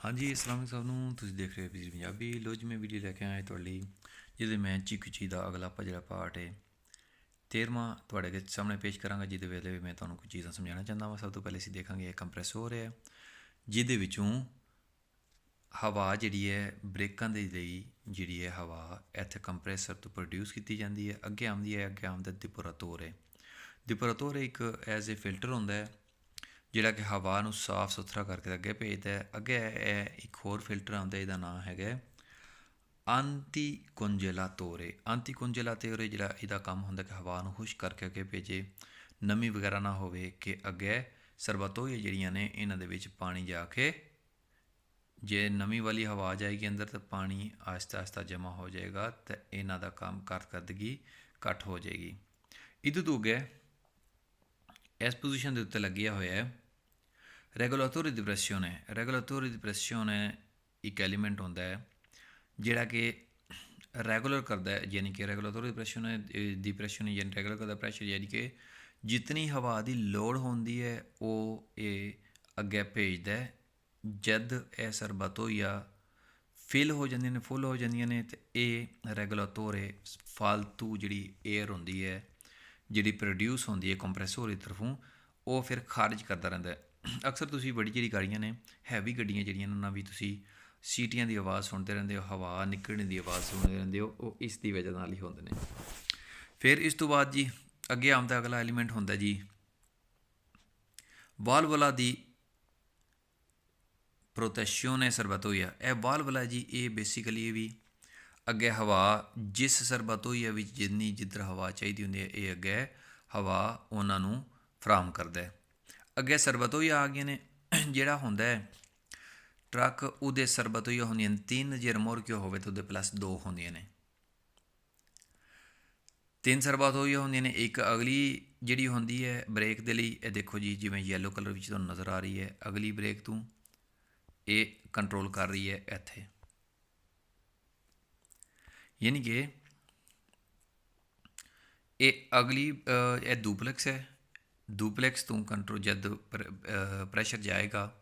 हाँ जी, अस्सलाम वालेकुम सब ਨੂੰ ਤੁਸੀਂ ਦੇਖ ਰਹੇ ਹੋ ਬਿਜ਼ੀ ਪੰਜਾਬੀ। ਲੋ ਜੀ ਮੈਂ ਵੀਡੀਓ ਲੈ ਕੇ ਆਇਆ ਤੁਹਾਡੇ ਲਈ ਜਿਹਦੇ ਮੈਂ ਚੀਕੂ ਚੀ ਦਾ ਅਗਲਾ ਜਿਹੜਾ ਪਾਰਟ ਹੈ 13ਵਾਂ ਤੁਹਾਡੇ ਅੱਗੇ ਸਾਹਮਣੇ ਪੇਸ਼ ਕਰਾਂਗਾ, ਜਿਹਦੇ ਵੇਲੇ ਵੀ ਮੈਂ ਤੁਹਾਨੂੰ ਕੁਝ ਚੀਜ਼ਾਂ ਸਮਝਾਉਣਾ ਚਾਹੁੰਦਾ ਹਾਂ। ਸਭ ਤੋਂ ਪਹਿਲੇ ਅਸੀਂ ਦੇਖਾਂਗੇ ਕੰਪਰੈਸਰ ਹੈ ਜਿਹਦੇ ਵਿੱਚੋਂ ਹਵਾ ਜਿਹੜੀ ਹੈ ਬ੍ਰੇਕਾਂ ਦੇ ਲਈ ਜਿਹੜੀ ਹੈ ਹਵਾ ਇੱਥੇ ਕੰਪਰੈਸਰ ਤੋਂ ਪ੍ਰੋਡਿਊਸ ਕੀਤੀ ਜਾਂਦੀ ਹੈ, ਅੱਗੇ ਆਉਂਦੀ ਹੈ। ਅੱਗੇ ਆਉਂਦਾ ਦਿਪੋਰਾਤੋਰ ਹੈ। ਦਿਪੋਰਾਤੋਰ ਇੱਕ ਐਜ਼ ਏ ਫਿਲਟਰ ਹੁੰਦਾ ਹੈ ਜਿਹੜਾ ਕਿ ਹਵਾ ਨੂੰ ਸਾਫ਼ ਸੁਥਰਾ ਕਰਕੇ ਅੱਗੇ ਭੇਜਦਾ ਹੈ। ਅੱਗੇ ਇਹ ਇੱਕ ਹੋਰ ਫਿਲਟਰ ਆਉਂਦਾ, ਇਹਦਾ ਨਾਮ ਹੈਗਾ ਆਂਤੀਕੁੰਜਲਾਤੋਰੇ। ਆਂਤੀਕੁੰਜਲਾਤੋਰੇ ਜਿਹੜਾ ਇਹਦਾ ਕੰਮ ਹੁੰਦਾ ਕਿ ਹਵਾ ਨੂੰ ਖੁਸ਼ਕ ਕਰਕੇ ਅੱਗੇ ਭੇਜੇ, ਨਮੀ ਵਗੈਰਾ ਨਾ ਹੋਵੇ ਕਿ ਅੱਗੇ ਸਰਬਤੋਈਆਂ ਜਿਹੜੀਆਂ ਨੇ ਇਹਨਾਂ ਦੇ ਵਿੱਚ ਪਾਣੀ ਜਾ ਕੇ ਜੇ ਨਮੀ ਵਾਲੀ ਹਵਾ ਆ ਜਾਏਗੀ ਅੰਦਰ ਤਾਂ ਪਾਣੀ ਆਹਿਸਤਾ ਆਹਿਸਤਾ ਜਮ੍ਹਾਂ ਹੋ ਜਾਏਗਾ ਅਤੇ ਇਹਨਾਂ ਦਾ ਕੰਮ ਕਾਰਕਰਦਗੀ ਘੱਟ ਹੋ ਜਾਏਗੀ। ਇਹਦੇ ਤੋਂ ਅੱਗੇ ਇਸ ਪੋਜੀਸ਼ਨ ਦੇ ਉੱਤੇ ਲੱਗਿਆ ਹੋਇਆ ਹੈ ਰੈਗੂਲਾਤੋਰੀ ਦੀ ਪ੍ਰੈਸਿਓਨ ਹੈ। ਰੈਗੂਲਾਤੋਰੀ ਦੀ ਪ੍ਰੈਸਿਓਨ ਹੈ ਇੱਕ ਐਲੀਮੈਂਟ ਹੁੰਦਾ ਹੈ ਜਿਹੜਾ ਕਿ ਰੈਗੂਲਰ ਕਰਦਾ ਹੈ, ਯਾਨੀ ਕਿ ਰੈਗੂਲਾਤੋਰੀ ਪ੍ਰੈਸ਼ਨ ਹੈ ਦੀ ਪ੍ਰੈਸ਼ਨ ਯਾਨੀ ਰੈਗੂਲਰ ਕਰਦਾ ਪ੍ਰੈਸ਼ਰ, ਯਾਨੀ ਕਿ ਜਿਤਨੀ ਹਵਾ ਦੀ ਲੋੜ ਹੁੰਦੀ ਹੈ ਉਹ ਇਹ ਅੱਗੇ ਭੇਜਦਾ ਹੈ। ਜਦ ਇਹ ਸਰਬਤੋਈਆ ਫਿਲ ਹੋ ਜਾਂਦੀਆਂ ਨੇ, ਫੁੱਲ ਹੋ ਜਾਂਦੀਆਂ ਨੇ, ਅਤੇ ਇਹ ਰੈਗੂਲਾਤੋਰੇ ਫਾਲਤੂ ਜਿਹੜੀ ਏਅਰ ਹੁੰਦੀ ਹੈ ਜਿਹੜੀ ਪ੍ਰੋਡਿਊਸ ਹੁੰਦੀ ਹੈ ਕੰਪਰੈਸਰ ਦੀ ਤਰਫੋਂ, ਉਹ ਫਿਰ ਖਾਰਜ ਕਰਦਾ ਰਹਿੰਦਾ ਹੈ। ਅਕਸਰ ਤੁਸੀਂ ਬੜੀ ਜਿਹੜੀ ਗਾੜੀਆਂ ਨੇ ਹੈਵੀ ਗੱਡੀਆਂ ਜਿਹੜੀਆਂ ਉਹਨਾਂ ਵੀ ਤੁਸੀਂ ਸੀਟੀਆਂ ਦੀ ਆਵਾਜ਼ ਸੁਣਦੇ ਰਹਿੰਦੇ ਹੋ, ਹਵਾ ਨਿਕਲਣ ਦੀ ਆਵਾਜ਼ ਸੁਣਦੇ ਰਹਿੰਦੇ ਹੋ, ਉਹ ਇਸ ਦੀ ਵਜ੍ਹਾ ਨਾਲ ਹੀ ਹੁੰਦੇ ਨੇ। ਫਿਰ ਇਸ ਤੋਂ ਬਾਅਦ ਜੀ ਅੱਗੇ ਆਉਂਦਾ ਅਗਲਾ ਐਲੀਮੈਂਟ ਹੁੰਦਾ ਜੀ ਵਾਲਵਲਾ ਦੀ ਪ੍ਰੋਟੈਸ਼ੀਓਨੇ ਸਰਬਤੋਈਆ। ਇਹ ਵਾਲਵਲਾ ਜੀ ਇਹ ਬੇਸਿਕਲੀ ਇਹ ਵੀ ਅੱਗੇ ਹਵਾ ਜਿਸ ਸਰਬਤੋਈਆ ਵਿੱਚ ਜਿੰਨੀ ਜਿੱਧਰ ਹਵਾ ਚਾਹੀਦੀ ਹੁੰਦੀ ਹੈ ਇਹ ਅੱਗੇ ਹਵਾ ਉਹਨਾਂ ਨੂੰ ਫਰਾਹਮ ਕਰਦਾ ਹੈ। ਅੱਗੇ ਸਰਬਤੋਈਆ ਆ ਗਈਆਂ ਨੇ। ਜਿਹੜਾ ਹੁੰਦਾ ਹੈ ਟਰੱਕ ਉਹਦੇ ਸਰਬਤੋਈਆ ਹੁੰਦੀਆਂ ਨੇ 3, ਜੇ ਰਿਮੋਰਕਿਓ ਹੋਵੇ ਤਾਂ ਉਹਦੇ +2 ਹੁੰਦੀਆਂ ਨੇ। 3 ਸਰਬਤੋਈਆ ਹੁੰਦੀਆਂ ਨੇ। ਇੱਕ ਅਗਲੀ ਜਿਹੜੀ ਹੁੰਦੀ ਹੈ ਬ੍ਰੇਕ ਦੇ ਲਈ, ਇਹ ਦੇਖੋ ਜੀ ਜਿਵੇਂ ਯੈਲੋ ਕਲਰ ਵਿੱਚ ਤੁਹਾਨੂੰ ਨਜ਼ਰ ਆ ਰਹੀ ਹੈ, ਅਗਲੀ ਬ੍ਰੇਕ ਤੋਂ ਇਹ ਕੰਟਰੋਲ ਕਰ ਰਹੀ ਹੈ ਇੱਥੇ, ਯਾਨੀ ਕਿ ਇਹ ਅਗਲੀ ਇਹ ਡੁਪਲੈਕਸ ਹੈ। ਡੁਪਲੈਕਸ ਤੋਂ ਕੰਟਰੋਲ ਜਦ ਪ੍ਰੈਸ਼ਰ ਜਾਏਗਾ,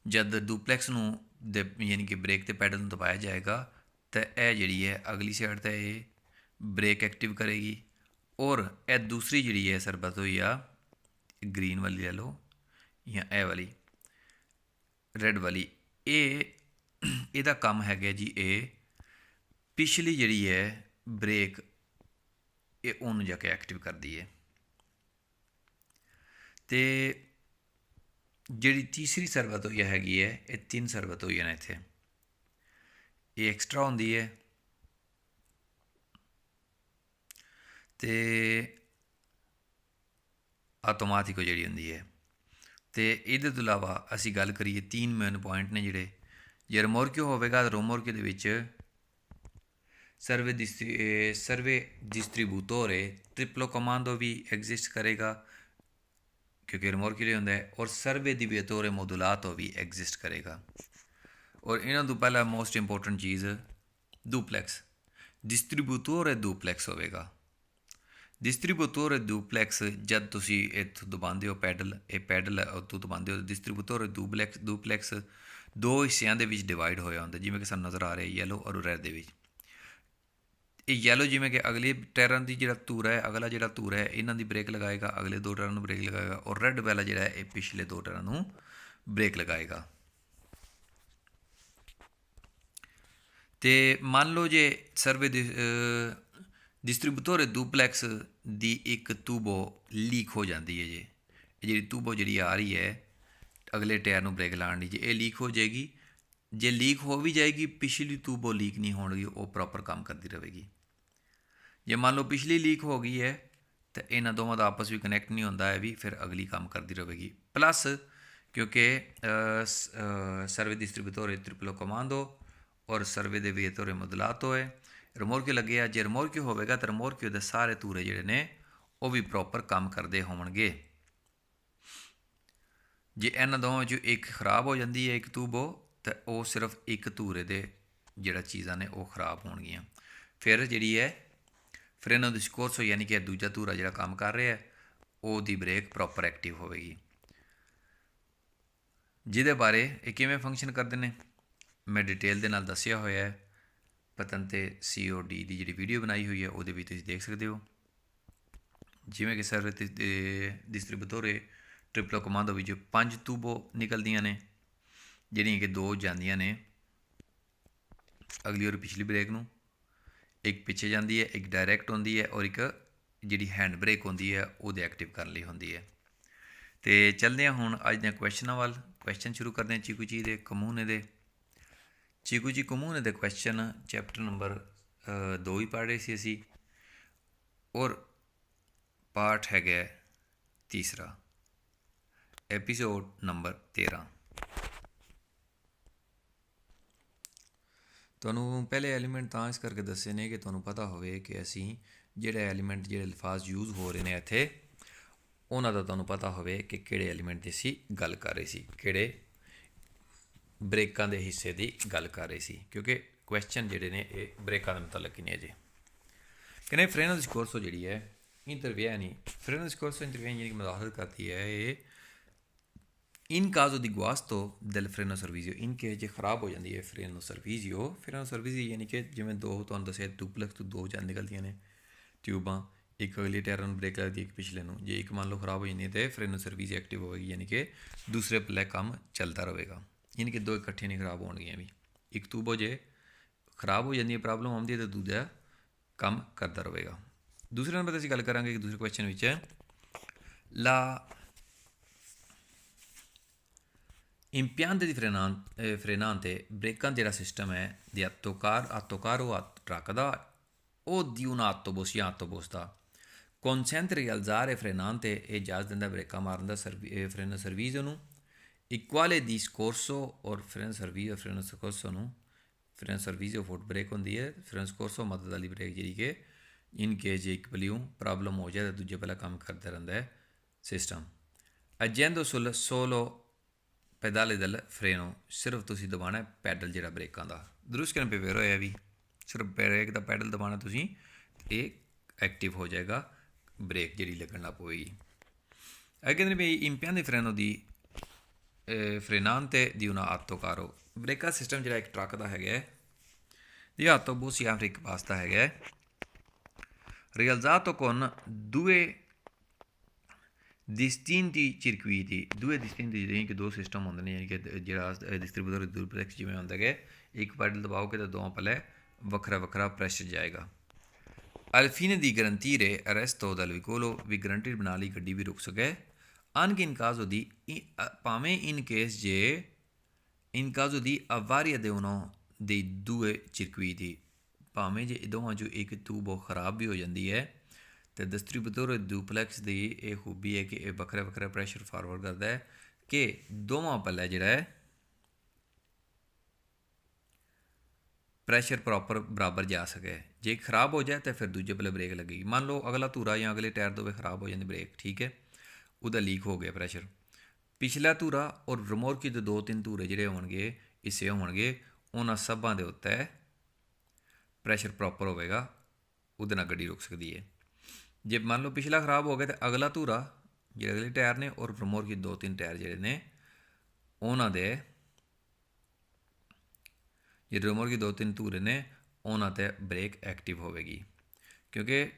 ਜਦ ਡੁਪਲੈਕਸ ਨੂੰ ਯਾਨੀ ਕਿ ਬ੍ਰੇਕ ਤੇ ਪੈਡਲ ਨੂੰ ਦਬਾਇਆ ਜਾਏਗਾ ਤਾਂ ਇਹ ਜਿਹੜੀ ਹੈ ਅਗਲੀ ਸਾਈਡ 'ਤੇ ਇਹ ਬ੍ਰੇਕ ਐਕਟਿਵ ਕਰੇਗੀ। ਔਰ ਇਹ ਦੂਸਰੀ ਜਿਹੜੀ ਹੈ ਸਰਬਤੋਈਆ ਗ੍ਰੀਨ ਵਾਲੀ ਲੈ ਲਓ ਜਾਂ ਇਹ ਵਾਲੀ ਰੈੱਡ ਵਾਲੀ, ਇਹ ਇਹਦਾ ਕੰਮ ਹੈਗਾ ਜੀ ਇਹ ਪਿਛਲੀ ਜਿਹੜੀ ਹੈ ਬ੍ਰੇਕ ਇਹ ਉਹਨੂੰ ਜਾ ਕੇ ਐਕਟਿਵ ਕਰਦੀ ਹੈ। ਅਤੇ ਜਿਹੜੀ ਤੀਸਰੀ ਸਰਬਤੋਈਆ ਹੈਗੀ ਹੈ, ਇਹ 3 ਸਰਬਤੋਈਆ ਨੇ ਇੱਥੇ, ਇਹ ਐਕਸਟਰਾ ਹੁੰਦੀ ਹੈ ਅਤੇ ਆਟੋਮੈਟਿਕ ਜਿਹੜੀ ਹੁੰਦੀ ਹੈ। ਅਤੇ ਇਹਦੇ ਤੋਂ ਇਲਾਵਾ ਅਸੀਂ ਗੱਲ ਕਰੀਏ 3 ਮੇਨ ਪੁਆਇੰਟ ਨੇ ਜਿਹੜੇ, ਜੇ ਰਿਮੋਰਕਿਓ ਹੋਵੇਗਾ ਤਾਂ ਰਿਮੋਰਕਿਓ ਦੇ ਵਿੱਚ ਸਰਵੇ ਡਿਸਟਰੀਬਿਊਟੋਰੇ ਟ੍ਰਿਪਲੋ ਕਮਾਂਡੋ ਵੀ ਐਗਜ਼ਿਸਟ ਕਰੇਗਾ ਕਿਉਂਕਿ ਰਿਮੋਰਕਿਓ ਲਈ ਹੁੰਦਾ ਹੈ, ਔਰ ਸਰਵੇ ਡਿਵੀਏਟੋਰੇ ਮੋਡੂਲਾਟੋ ਵੀ ਐਗਜ਼ਿਸਟ ਕਰੇਗਾ। ਔਰ ਇਹਨਾਂ ਤੋਂ ਪਹਿਲਾਂ ਮੋਸਟ ਇੰਪੋਰਟੈਂਟ ਚੀਜ਼ ਡੁਪਲੈਕਸ ਡਿਸਟਰੀਬਿਊਟੋਰੇ ਡੁਪਲੈਕਸ ਹੋਵੇਗਾ। ਡਿਸਟਰੀਬਿਊਟੋਰੇ ਡੁਪਲੈਕਸ ਜਦ ਤੁਸੀਂ ਇੱਥੋਂ ਦਬਾਉਂਦੇ ਹੋ ਪੈਡਲ, ਇਹ ਪੈਡਲ ਉੱਥੋਂ ਦਬਾਉਂਦੇ ਹੋ, ਡਿਸਟਰੀਬਿਊਟੋਰੇ ਡੁਪਲੈਕਸ 2 ਹਿੱਸਿਆਂ ਦੇ ਵਿੱਚ ਡਿਵਾਈਡ ਹੋਇਆ ਹੁੰਦਾ, ਜਿਵੇਂ ਕਿ ਸਾਨੂੰ ਨਜ਼ਰ ਆ ਰਿਹਾ ਯੈਲੋ ਔਰ ਰੈੱਡ ਦੇ ਵਿੱਚ। ਇਹ ਯੈਲੋ ਜਿਵੇਂ ਕਿ ਅਗਲੇ ਟਾਇਰਾਂ ਦੀ ਜਿਹੜਾ ਧੂਰਾ ਹੈ, ਅਗਲਾ ਜਿਹੜਾ ਧੂਰਾ ਹੈ ਇਹਨਾਂ ਦੀ ਬ੍ਰੇਕ ਲਗਾਏਗਾ, ਅਗਲੇ 2 ਟਾਇਰਾਂ ਨੂੰ ਬ੍ਰੇਕ ਲਗਾਏਗਾ, ਔਰ ਰੈੱਡ ਵਾਲਾ ਜਿਹੜਾ ਹੈ ਇਹ ਪਿਛਲੇ 2 ਟਾਇਰਾਂ ਨੂੰ ਬ੍ਰੇਕ ਲਗਾਏਗਾ। ਅਤੇ ਮੰਨ ਲਓ ਜੇ ਸਰਵੇ ਡਿਸਟਰੀਬਿਊਟੋਰੇ ਡੁਪਲੈਕਸ ਦੀ ਇੱਕ ਟੂਬੋ ਲੀਕ ਹੋ ਜਾਂਦੀ ਹੈ ਜੇ, ਇਹ ਜਿਹੜੀ ਟੂਬੋ ਜਿਹੜੀ ਆ ਰਹੀ ਹੈ ਅਗਲੇ ਟਾਇਰ ਨੂੰ ਬ੍ਰੇਕ ਲਾਉਣ ਦੀ, ਜੇ ਇਹ ਲੀਕ ਹੋ ਜਾਏਗੀ, ਜੇ ਲੀਕ ਹੋ ਵੀ ਜਾਏਗੀ ਪਿਛਲੀ ਟੂਬੋ ਲੀਕ ਨਹੀਂ ਹੋਣਗੀ, ਉਹ ਪ੍ਰੋਪਰ ਕੰਮ ਕਰਦੀ ਰਹੇਗੀ। ਜੇ ਮੰਨ ਲਓ ਪਿਛਲੀ ਲੀਕ ਹੋ ਗਈ ਹੈ ਤਾਂ ਇਹਨਾਂ ਦੋਵਾਂ ਦਾ ਆਪਸ ਵਿੱਚ ਕਨੈਕਟ ਨਹੀਂ ਹੁੰਦਾ, ਇਹ ਵੀ ਫਿਰ ਅਗਲੀ ਕੰਮ ਕਰਦੀ ਰਹੇਗੀ। ਪਲੱਸ ਕਿਉਂਕਿ ਸਰਵੇ ਡਿਸਟਰੀਬਿਊਟੋਰੇ ਟ੍ਰਿਪਲੋ ਕਮਾਂਡੋ ਔਰ ਸਰਵੇ ਦੇ ਵਿਏਟੋਰੇ ਮੋਡੂਲਾਟੋ ਹੈ। ਰਿਮੋਰਕਿਓ ਲੱਗਿਆ, ਜੇ ਰਿਮੋਰਕਿਓ ਹੋਵੇਗਾ ਤਾਂ ਰਿਮੋਰਕਿਓ ਦੇ ਸਾਰੇ ਧੂਰੇ ਜਿਹੜੇ ਨੇ ਉਹ ਵੀ ਪ੍ਰੋਪਰ ਕੰਮ ਕਰਦੇ ਹੋਣਗੇ। ਜੇ ਇਹਨਾਂ ਦੋਵਾਂ 'ਚੋਂ ਇੱਕ ਖਰਾਬ ਹੋ ਜਾਂਦੀ ਹੈ ਇੱਕ ਟੂਬੋ, ਤਾਂ ਉਹ ਸਿਰਫ ਇੱਕ ਧੂਰੇ ਦੇ ਜਿਹੜਾ ਚੀਜ਼ਾਂ ਨੇ ਉਹ ਖਰਾਬ ਹੋਣਗੀਆਂ। ਫਿਰ ਜਿਹੜੀ ਹੈ ਫਰੇਨੋ ਡਿਸਕੋਰਸੋ ਯਾਨੀ ਕਿ ਦੂਜਾ ਧੂਰਾ ਜਿਹੜਾ ਕੰਮ ਕਰ ਰਿਹਾ ਉਹਦੀ ਬ੍ਰੇਕ ਪ੍ਰੋਪਰ ਐਕਟਿਵ ਹੋਵੇਗੀ। ਜਿਹਦੇ ਬਾਰੇ ਇਹ ਕਿਵੇਂ ਫੰਕਸ਼ਨ ਕਰਦੇ ਨੇ ਮੈਂ ਡਿਟੇਲ ਦੇ ਨਾਲ ਦੱਸਿਆ ਹੋਇਆ ਹੈ। ਪਤੰਤੇ COD ਦੀ ਜਿਹੜੀ ਵੀਡੀਓ ਬਣਾਈ ਹੋਈ ਹੈ ਉਹਦੇ ਵਿੱਚ ਤੁਸੀਂ ਦੇਖ ਸਕਦੇ ਹੋ। ਜਿਵੇਂ ਕਿ ਸਰ ਡਿਸਟ੍ਰੀਬਿਊਟੋਰੇ ਟ੍ਰਿਪਲੋ ਕਮਾਂਡੋ ਵਿੱਚ 5 ਟੂਬੋ ਨਿਕਲਦੀਆਂ ਨੇ, ਜਿਹੜੀਆਂ ਕਿ 2 ਜਾਂਦੀਆਂ ਨੇ ਅਗਲੀ ਔਰ ਪਿਛਲੀ ਬ੍ਰੇਕ ਨੂੰ, ਇੱਕ ਪਿੱਛੇ ਜਾਂਦੀ ਹੈ, ਇੱਕ ਡਾਇਰੈਕਟ ਹੁੰਦੀ ਹੈ ਔਰ ਇੱਕ ਜਿਹੜੀ ਹੈਂਡ ਬ੍ਰੇਕ ਹੁੰਦੀ ਹੈ ਉਹਦੇ ਐਕਟਿਵ ਕਰਨ ਲਈ ਹੁੰਦੀ ਹੈ। ਤੇ ਚੱਲਦੇ ਹਾਂ ਹੁਣ ਅੱਜ ਦੇ ਕੁਐਸਚਨਾਂ ਵੱਲ। ਕੁਐਸਚਨ ਸ਼ੁਰੂ ਕਰਦੇ ਹਾਂ ਚੀਕੂ ਜੀ ਦੇ ਕਮੂਨੇ ਦੇ। ਚੀਕੂ ਜੀ ਕਮੂਨੇ ਦੇ ਕੁਐਸਚਨ ਚੈਪਟਰ ਨੰਬਰ 2 ਹੀ ਪੜ੍ਹ ਰਹੇ ਸੀ ਅਸੀਂ, ਔਰ ਪਾਠ ਹੈਗਾ ਤੀਸਰਾ, ਐਪੀਸੋਡ ਨੰਬਰ 13। ਤੁਹਾਨੂੰ ਪਹਿਲੇ ਐਲੀਮੈਂਟ ਤਾਂ ਇਸ ਕਰਕੇ ਦੱਸੇ ਨੇ ਕਿ ਤੁਹਾਨੂੰ ਪਤਾ ਹੋਵੇ ਕਿ ਅਸੀਂ ਜਿਹੜੇ ਐਲੀਮੈਂਟ, ਜਿਹੜੇ ਅਲਫਾਜ਼ ਯੂਜ਼ ਹੋ ਰਹੇ ਨੇ ਇੱਥੇ, ਉਹਨਾਂ ਦਾ ਤੁਹਾਨੂੰ ਪਤਾ ਹੋਵੇ ਕਿ ਕਿਹੜੇ ਐਲੀਮੈਂਟ ਦੀ ਅਸੀਂ ਗੱਲ ਕਰ ਰਹੇ ਸੀ, ਕਿਹੜੇ ਬ੍ਰੇਕਾਂ ਦੇ ਹਿੱਸੇ ਦੀ ਗੱਲ ਕਰ ਰਹੇ ਸੀ, ਕਿਉਂਕਿ ਕੁਐਸਚਨ ਜਿਹੜੇ ਨੇ ਇਹ ਬ੍ਰੇਕਾਂ ਦੇ ਮੁਤਲਕ ਹੀ ਨੇ ਅਜੇ। ਕਹਿੰਦੇ फ्रेनो डिस्corso ਜਿਹੜੀ ਹੈ interviene, freno discorso interviene यानी कि मदाखलत करती है ये इन caso di guasto del freno servizio, in che ਜੇ ਖਰਾਬ ਹੋ ਜਾਂਦੀ ਹੈ freno servizio ਯਾਨੀ ਕਿ ਜਿਵੇਂ ਦੋ ਤੁਹਾਨੂੰ ਦੱਸਿਆ ਡੁਪਲੈਕਸ ਤੋਂ 2 ਜਾਂ ਨਿਕਲਦੀਆਂ ਨੇ ਟਿਊਬਾਂ, ਇੱਕ ਅਗਲੀ ਟਾਇਰ ਨੂੰ ਬ੍ਰੇਕ ਲੱਗਦੀ, ਇੱਕ ਪਿਛਲੇ ਨੂੰ। ਜੇ ਇੱਕ ਮੰਨ ਲਓ ਖਰਾਬ ਹੋ ਜਾਂਦੀ ਹੈ ਤਾਂ freno servizio ਐਕਟਿਵ ਹੋਵੇਗੀ, ਯਾਨੀ ਕਿ ਦੂਸਰੇ ਪੱਲੇ ਕੰਮ ਚੱਲਦਾ ਰਹੇਗਾ, ਯਾਨੀ ਕਿ 2 ਇਕੱਠੇ ਨਹੀਂ ਖਰਾਬ ਹੋਣਗੀਆਂ ਵੀ। ਇੱਕ ਟੂਬੋ ਜੇ ਖਰਾਬ ਹੋ ਜਾਂਦੀ ਹੈ, ਪ੍ਰੋਬਲਮ ਆਉਂਦੀ ਹੈ, ਤਾਂ ਦੂਜਾ ਕੰਮ ਕਰਦਾ ਰਹੇਗਾ। ਦੂਸਰੇ ਨੰਬਰ 'ਤੇ ਅਸੀਂ ਗੱਲ ਕਰਾਂਗੇ ਕਿ ਦੂਸਰੇ ਕੁਐਸਚਨ ਵਿੱਚ ਲਾ impianti di frenante ਬ੍ਰੇਕਾਂ ਜਿਹੜਾ ਸਿਸਟਮ ਹੈ di attocaro a truck the o di un autobus ਜਾਂ autobus ਦਾ consente di rialzare frenante ਇਹ ਇਜਾਜ਼ਤ ਦਿੰਦਾ ਬ੍ਰੇਕਾਂ ਮਾਰਨ ਦਾ freno servizio ਨੂੰ। equale discorso ਔਰ freno servizio ਨੂੰ freno servizio ਫੁੱਟ ਬ੍ਰੇਕ ਹੁੰਦੀ ਹੈ, freno discorso ਮਦਦ ਵਾਲੀ ਬ੍ਰੇਕ ਜਿਹੜੀ ਕਿ ਇਨ ਕੇਸ ਜੇ ਇੱਕ ਪੱਲਿਓਂ ਪ੍ਰੋਬਲਮ ਹੋ ਜਾਏ ਤਾਂ ਦੂਜੇ ਪਹਿਲਾਂ ਕੰਮ ਕਰਦਾ ਰਹਿੰਦਾ ਹੈ ਸਿਸਟਮ। agendo sul solo ਪੈਦਾਲੇ ਦਲ ਫਰੇਨੋ, ਸਿਰਫ ਤੁਸੀਂ ਦਬਾਉਣਾ ਪੈਡਲ ਜਿਹੜਾ ਬ੍ਰੇਕਾਂ ਦਾ। ਦਰੁਸਤ ਕਰਨ ਪੇ ਹੋਇਆ ਵੀ ਸਿਰਫ ਬ੍ਰੇਕ ਦਾ ਪੈਡਲ ਦਬਾਉਣਾ ਤੁਸੀਂ, ਇਹ ਐਕਟਿਵ ਹੋ ਜਾਏਗਾ, ਬ੍ਰੇਕ ਜਿਹੜੀ ਲੱਗਣ ਲੱਗ ਪਵੇਗੀ। ਇਹ ਕਹਿੰਦੇ ਨੇ ਵੀ impianti freno di frenante di una autocarro, ਬ੍ਰੇਕਾਂ ਸਿਸਟਮ ਜਿਹੜਾ ਇੱਕ ਟਰੱਕ ਦਾ ਹੈਗਾ ਹੈ ਜਾਂ autobus ਜਾਂ ਫਿਰ ਇੱਕ ਬੱਸ ਦਾ ਹੈਗਾ ਹੈ, rialzato con due distinti circuiti, due distinti ਯਾਨੀ ਕਿ 2 ਸਿਸਟਮ ਹੁੰਦੇ ਨੇ, ਯਾਨੀ ਕਿ ਜਿਹੜਾ ਡਿਸਟ੍ਰੀਬਿਊਟਰ ਡੁਪਲੈਕਸ ਜਿਵੇਂ ਹੁੰਦਾ ਹੈ, ਇੱਕ ਪੈਡਲ ਦਬਾਓਗੇ ਤਾਂ ਦੋਵਾਂ ਪੱਲੇ ਵੱਖਰਾ ਵੱਖਰਾ ਪ੍ਰੈਸ਼ਰ ਜਾਏਗਾ। al fine di garantire il resto del veicolo, ਵੀ ਗਰੰਟੀ ਬਣਾ ਲਈ ਗੱਡੀ ਵੀ ਰੁਕ ਸਕੇ। anche in caso di ਭਾਵੇਂ in case ਜੇ in caso di avaria di uno dei 2 circuiti, ਭਾਵੇਂ ਜੇ ਦੋਵਾਂ 'ਚੋਂ ਇੱਕ ਟੂਬੋ ਖਰਾਬ ਵੀ ਹੋ ਜਾਂਦੀ ਹੈ ਅਤੇ ਡਿਸਟ੍ਰੀਬਿਊਟਰ ਡੁਪਲੈਕਸ ਦੀ ਇਹ ਖੂਬੀ ਹੈ ਕਿ ਇਹ ਵੱਖਰਾ ਵੱਖਰਾ ਪ੍ਰੈਸ਼ਰ ਫਾਰਵਰਡ ਕਰਦਾ ਹੈ ਕਿ ਦੋਵਾਂ ਪੱਲੇ ਜਿਹੜਾ ਹੈ ਪ੍ਰੈਸ਼ਰ ਪ੍ਰੋਪਰ ਬਰਾਬਰ ਜਾ ਸਕੇ। ਜੇ ਖਰਾਬ ਹੋ ਜਾਏ ਤਾਂ ਫਿਰ ਦੂਜੇ ਪੱਲੇ ਬ੍ਰੇਕ ਲੱਗੇਗੀ। ਮੰਨ ਲਓ ਅਗਲਾ ਧੂਰਾ ਜਾਂ ਅਗਲੇ ਟਾਇਰ ਦੋਵੇਂ ਖਰਾਬ ਹੋ ਜਾਂਦੀ ਬ੍ਰੇਕ, ਠੀਕ ਹੈ, ਉਹਦਾ ਲੀਕ ਹੋ ਗਿਆ ਪ੍ਰੈਸ਼ਰ, ਪਿਛਲਾ ਧੂਰਾ ਔਰ ਰਿਮੋਰਕੀ ਦੇ 2-3 ਧੂਰੇ ਜਿਹੜੇ ਹੋਣਗੇ, ਹਿੱਸੇ ਹੋਣਗੇ, ਉਹਨਾਂ ਸਭਾਂ ਦੇ ਉੱਤੇ ਪ੍ਰੈਸ਼ਰ ਪ੍ਰੋਪਰ ਹੋਵੇਗਾ, ਉਹਦੇ ਨਾਲ ਗੱਡੀ ਰੁਕ ਸਕਦੀ ਹੈ। ਜੇ ਮੰਨ ਲਓ ਪਿਛਲਾ ਖਰਾਬ ਹੋ ਗਿਆ ਤਾਂ ਅਗਲਾ ਧੂਰਾ ਜਿਹੜੇ ਅਗਲੇ ਟਾਇਰ ਨੇ ਔਰ ਰਿਮੋਰਕੀ 2-3 ਟਾਇਰ ਜਿਹੜੇ ਨੇ ਉਹਨਾਂ ਦੇ, ਜਿਹੜੇ ਰਿਮੋਰਕੀ 2-3 ਧੂਰੇ ਨੇ ਉਹਨਾਂ 'ਤੇ ਬ੍ਰੇਕ ਐਕਟਿਵ ਹੋਵੇਗੀ, ਕਿਉਂਕਿ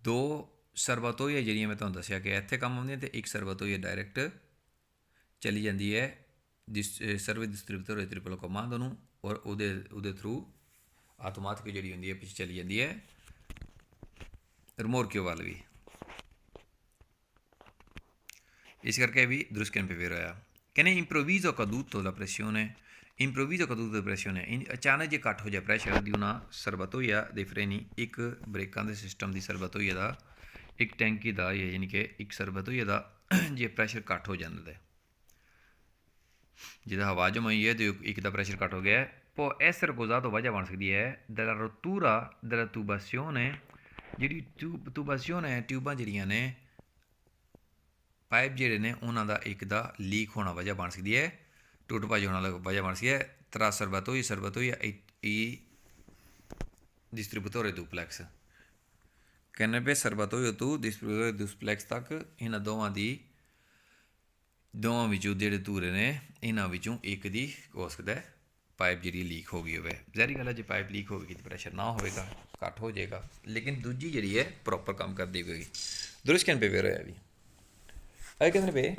2 ਸਰਵਤੋਈਆਂ ਜਿਹੜੀਆਂ ਮੈਂ ਤੁਹਾਨੂੰ ਦੱਸਿਆ ਕਿ ਇੱਥੇ ਕੰਮ ਆਉਂਦੀਆਂ, ਅਤੇ ਇੱਕ ਸਰਵਤੋਈਆ ਡਾਇਰੈਕਟ ਚਲੀ ਜਾਂਦੀ ਹੈ ਸਰਵਿਸ ਡਿਸਟ੍ਰੀਬਿਊਟਰ ਟ੍ਰਿਪਲੋ ਕਮਾਂਡੋ ਨੂੰ, ਔਰ ਉਹਦੇ ਥਰੂ ਆਟੋਮੈਟਿਕ ਜਿਹੜੀ ਹੁੰਦੀ ਹੈ ਪਿੱਛੇ ਚਲੀ ਜਾਂਦੀ ਹੈ ਰਿਮੋਰਕਿਓ ਵੱਲ ਵੀ। ਇਸ ਕਰਕੇ ਵੀ ਦਰੁਸਤ ਕਰਨ ਪੇ ਹੋਇਆ। ਕਹਿੰਦੇ improvviso caduto la pressione, ਅਚਾਨਕ ਜੇ ਘੱਟ ਹੋ ਜਾਏ ਪ੍ਰੈਸ਼ਰ ਦੀ ਉਹਨਾਂ ਸਰਬਤੋਈਆ ਦੇ ਫਰੇਨੀ, ਇੱਕ ਬ੍ਰੇਕਾਂ ਦੇ ਸਿਸਟਮ ਦੀ ਸਰਬਤੋਈਆ ਦਾ, ਇੱਕ ਟੈਂਕੀ ਦਾ, ਯਾਨੀ ਕਿ ਇੱਕ ਸਰਬਤੋਈਆ ਦਾ ਜੇ ਪ੍ਰੈਸ਼ਰ ਘੱਟ ਹੋ ਜਾਂਦਾ ਹੈ, ਜਿਹਦਾ ਹਵਾ ਜਮ ਹੋਈ ਹੈ ਅਤੇ ਇੱਕ ਦਾ ਪ੍ਰੈਸ਼ਰ ਘੱਟ ਹੋ ਗਿਆ, può essere causato, ਵਜ੍ਹਾ ਬਣ ਸਕਦੀ ਹੈ della rottura della tubazione, ਜਿਹੜੀ ਟੂਬਾਸੀਓਨ ਹੈ, ਟਿਊਬਾਂ ਜਿਹੜੀਆਂ ਨੇ, ਪਾਈਪ ਜਿਹੜੇ ਨੇ ਉਹਨਾਂ ਦਾ ਇੱਕ ਦਾ ਲੀਕ ਹੋਣਾ ਵਜ੍ਹਾ ਬਣ ਸਕਦੀ ਹੈ, ਟੁੱਟ ਭੱਜ ਹੋਣਾ ਵਜ੍ਹਾ ਬਣ ਸਕਦੀ ਹੈ tra serbatoio e distributore duplex। ਕਹਿੰਦੇ ਵੀ ਸਰਬਤੋਈ ਤੋਂ ਡਿਸਟ੍ਰੀਬਿਊਟਰ ਡੁਪਲੈਕਸ ਤੱਕ ਇਹਨਾਂ ਦੋਵਾਂ ਦੀ ਦੋਵਾਂ ਵਿੱਚੋਂ ਜਿਹੜੇ ਧੂਰੇ ਨੇ ਇਹਨਾਂ ਵਿੱਚੋਂ ਇੱਕ ਦੀ ਹੋ ਸਕਦਾ ਪਾਈਪ ਜਿਹੜੀ ਲੀਕ ਹੋ ਗਈ ਹੋਵੇ। ਜ਼ਾਹਰੀ ਗੱਲ ਹੈ ਜੇ ਪਾਈਪ ਲੀਕ ਹੋਵੇਗੀ ਤਾਂ ਪ੍ਰੈਸ਼ਰ ਨਾ ਹੋਵੇਗਾ, ਘੱਟ ਹੋ ਜਾਏਗਾ, ਲੇਕਿਨ ਦੂਜੀ ਜਿਹੜੀ ਹੈ ਪ੍ਰੋਪਰ ਕੰਮ ਕਰਦੀ ਹੋਵੇਗੀ। ਦਰੁਸਤ ਕਹਿਣ ਪੇ ਵੇ ਹੋਇਆ ਵੀ ਇਹ ਕਹਿੰਦੇ ਨੇ ਵੇ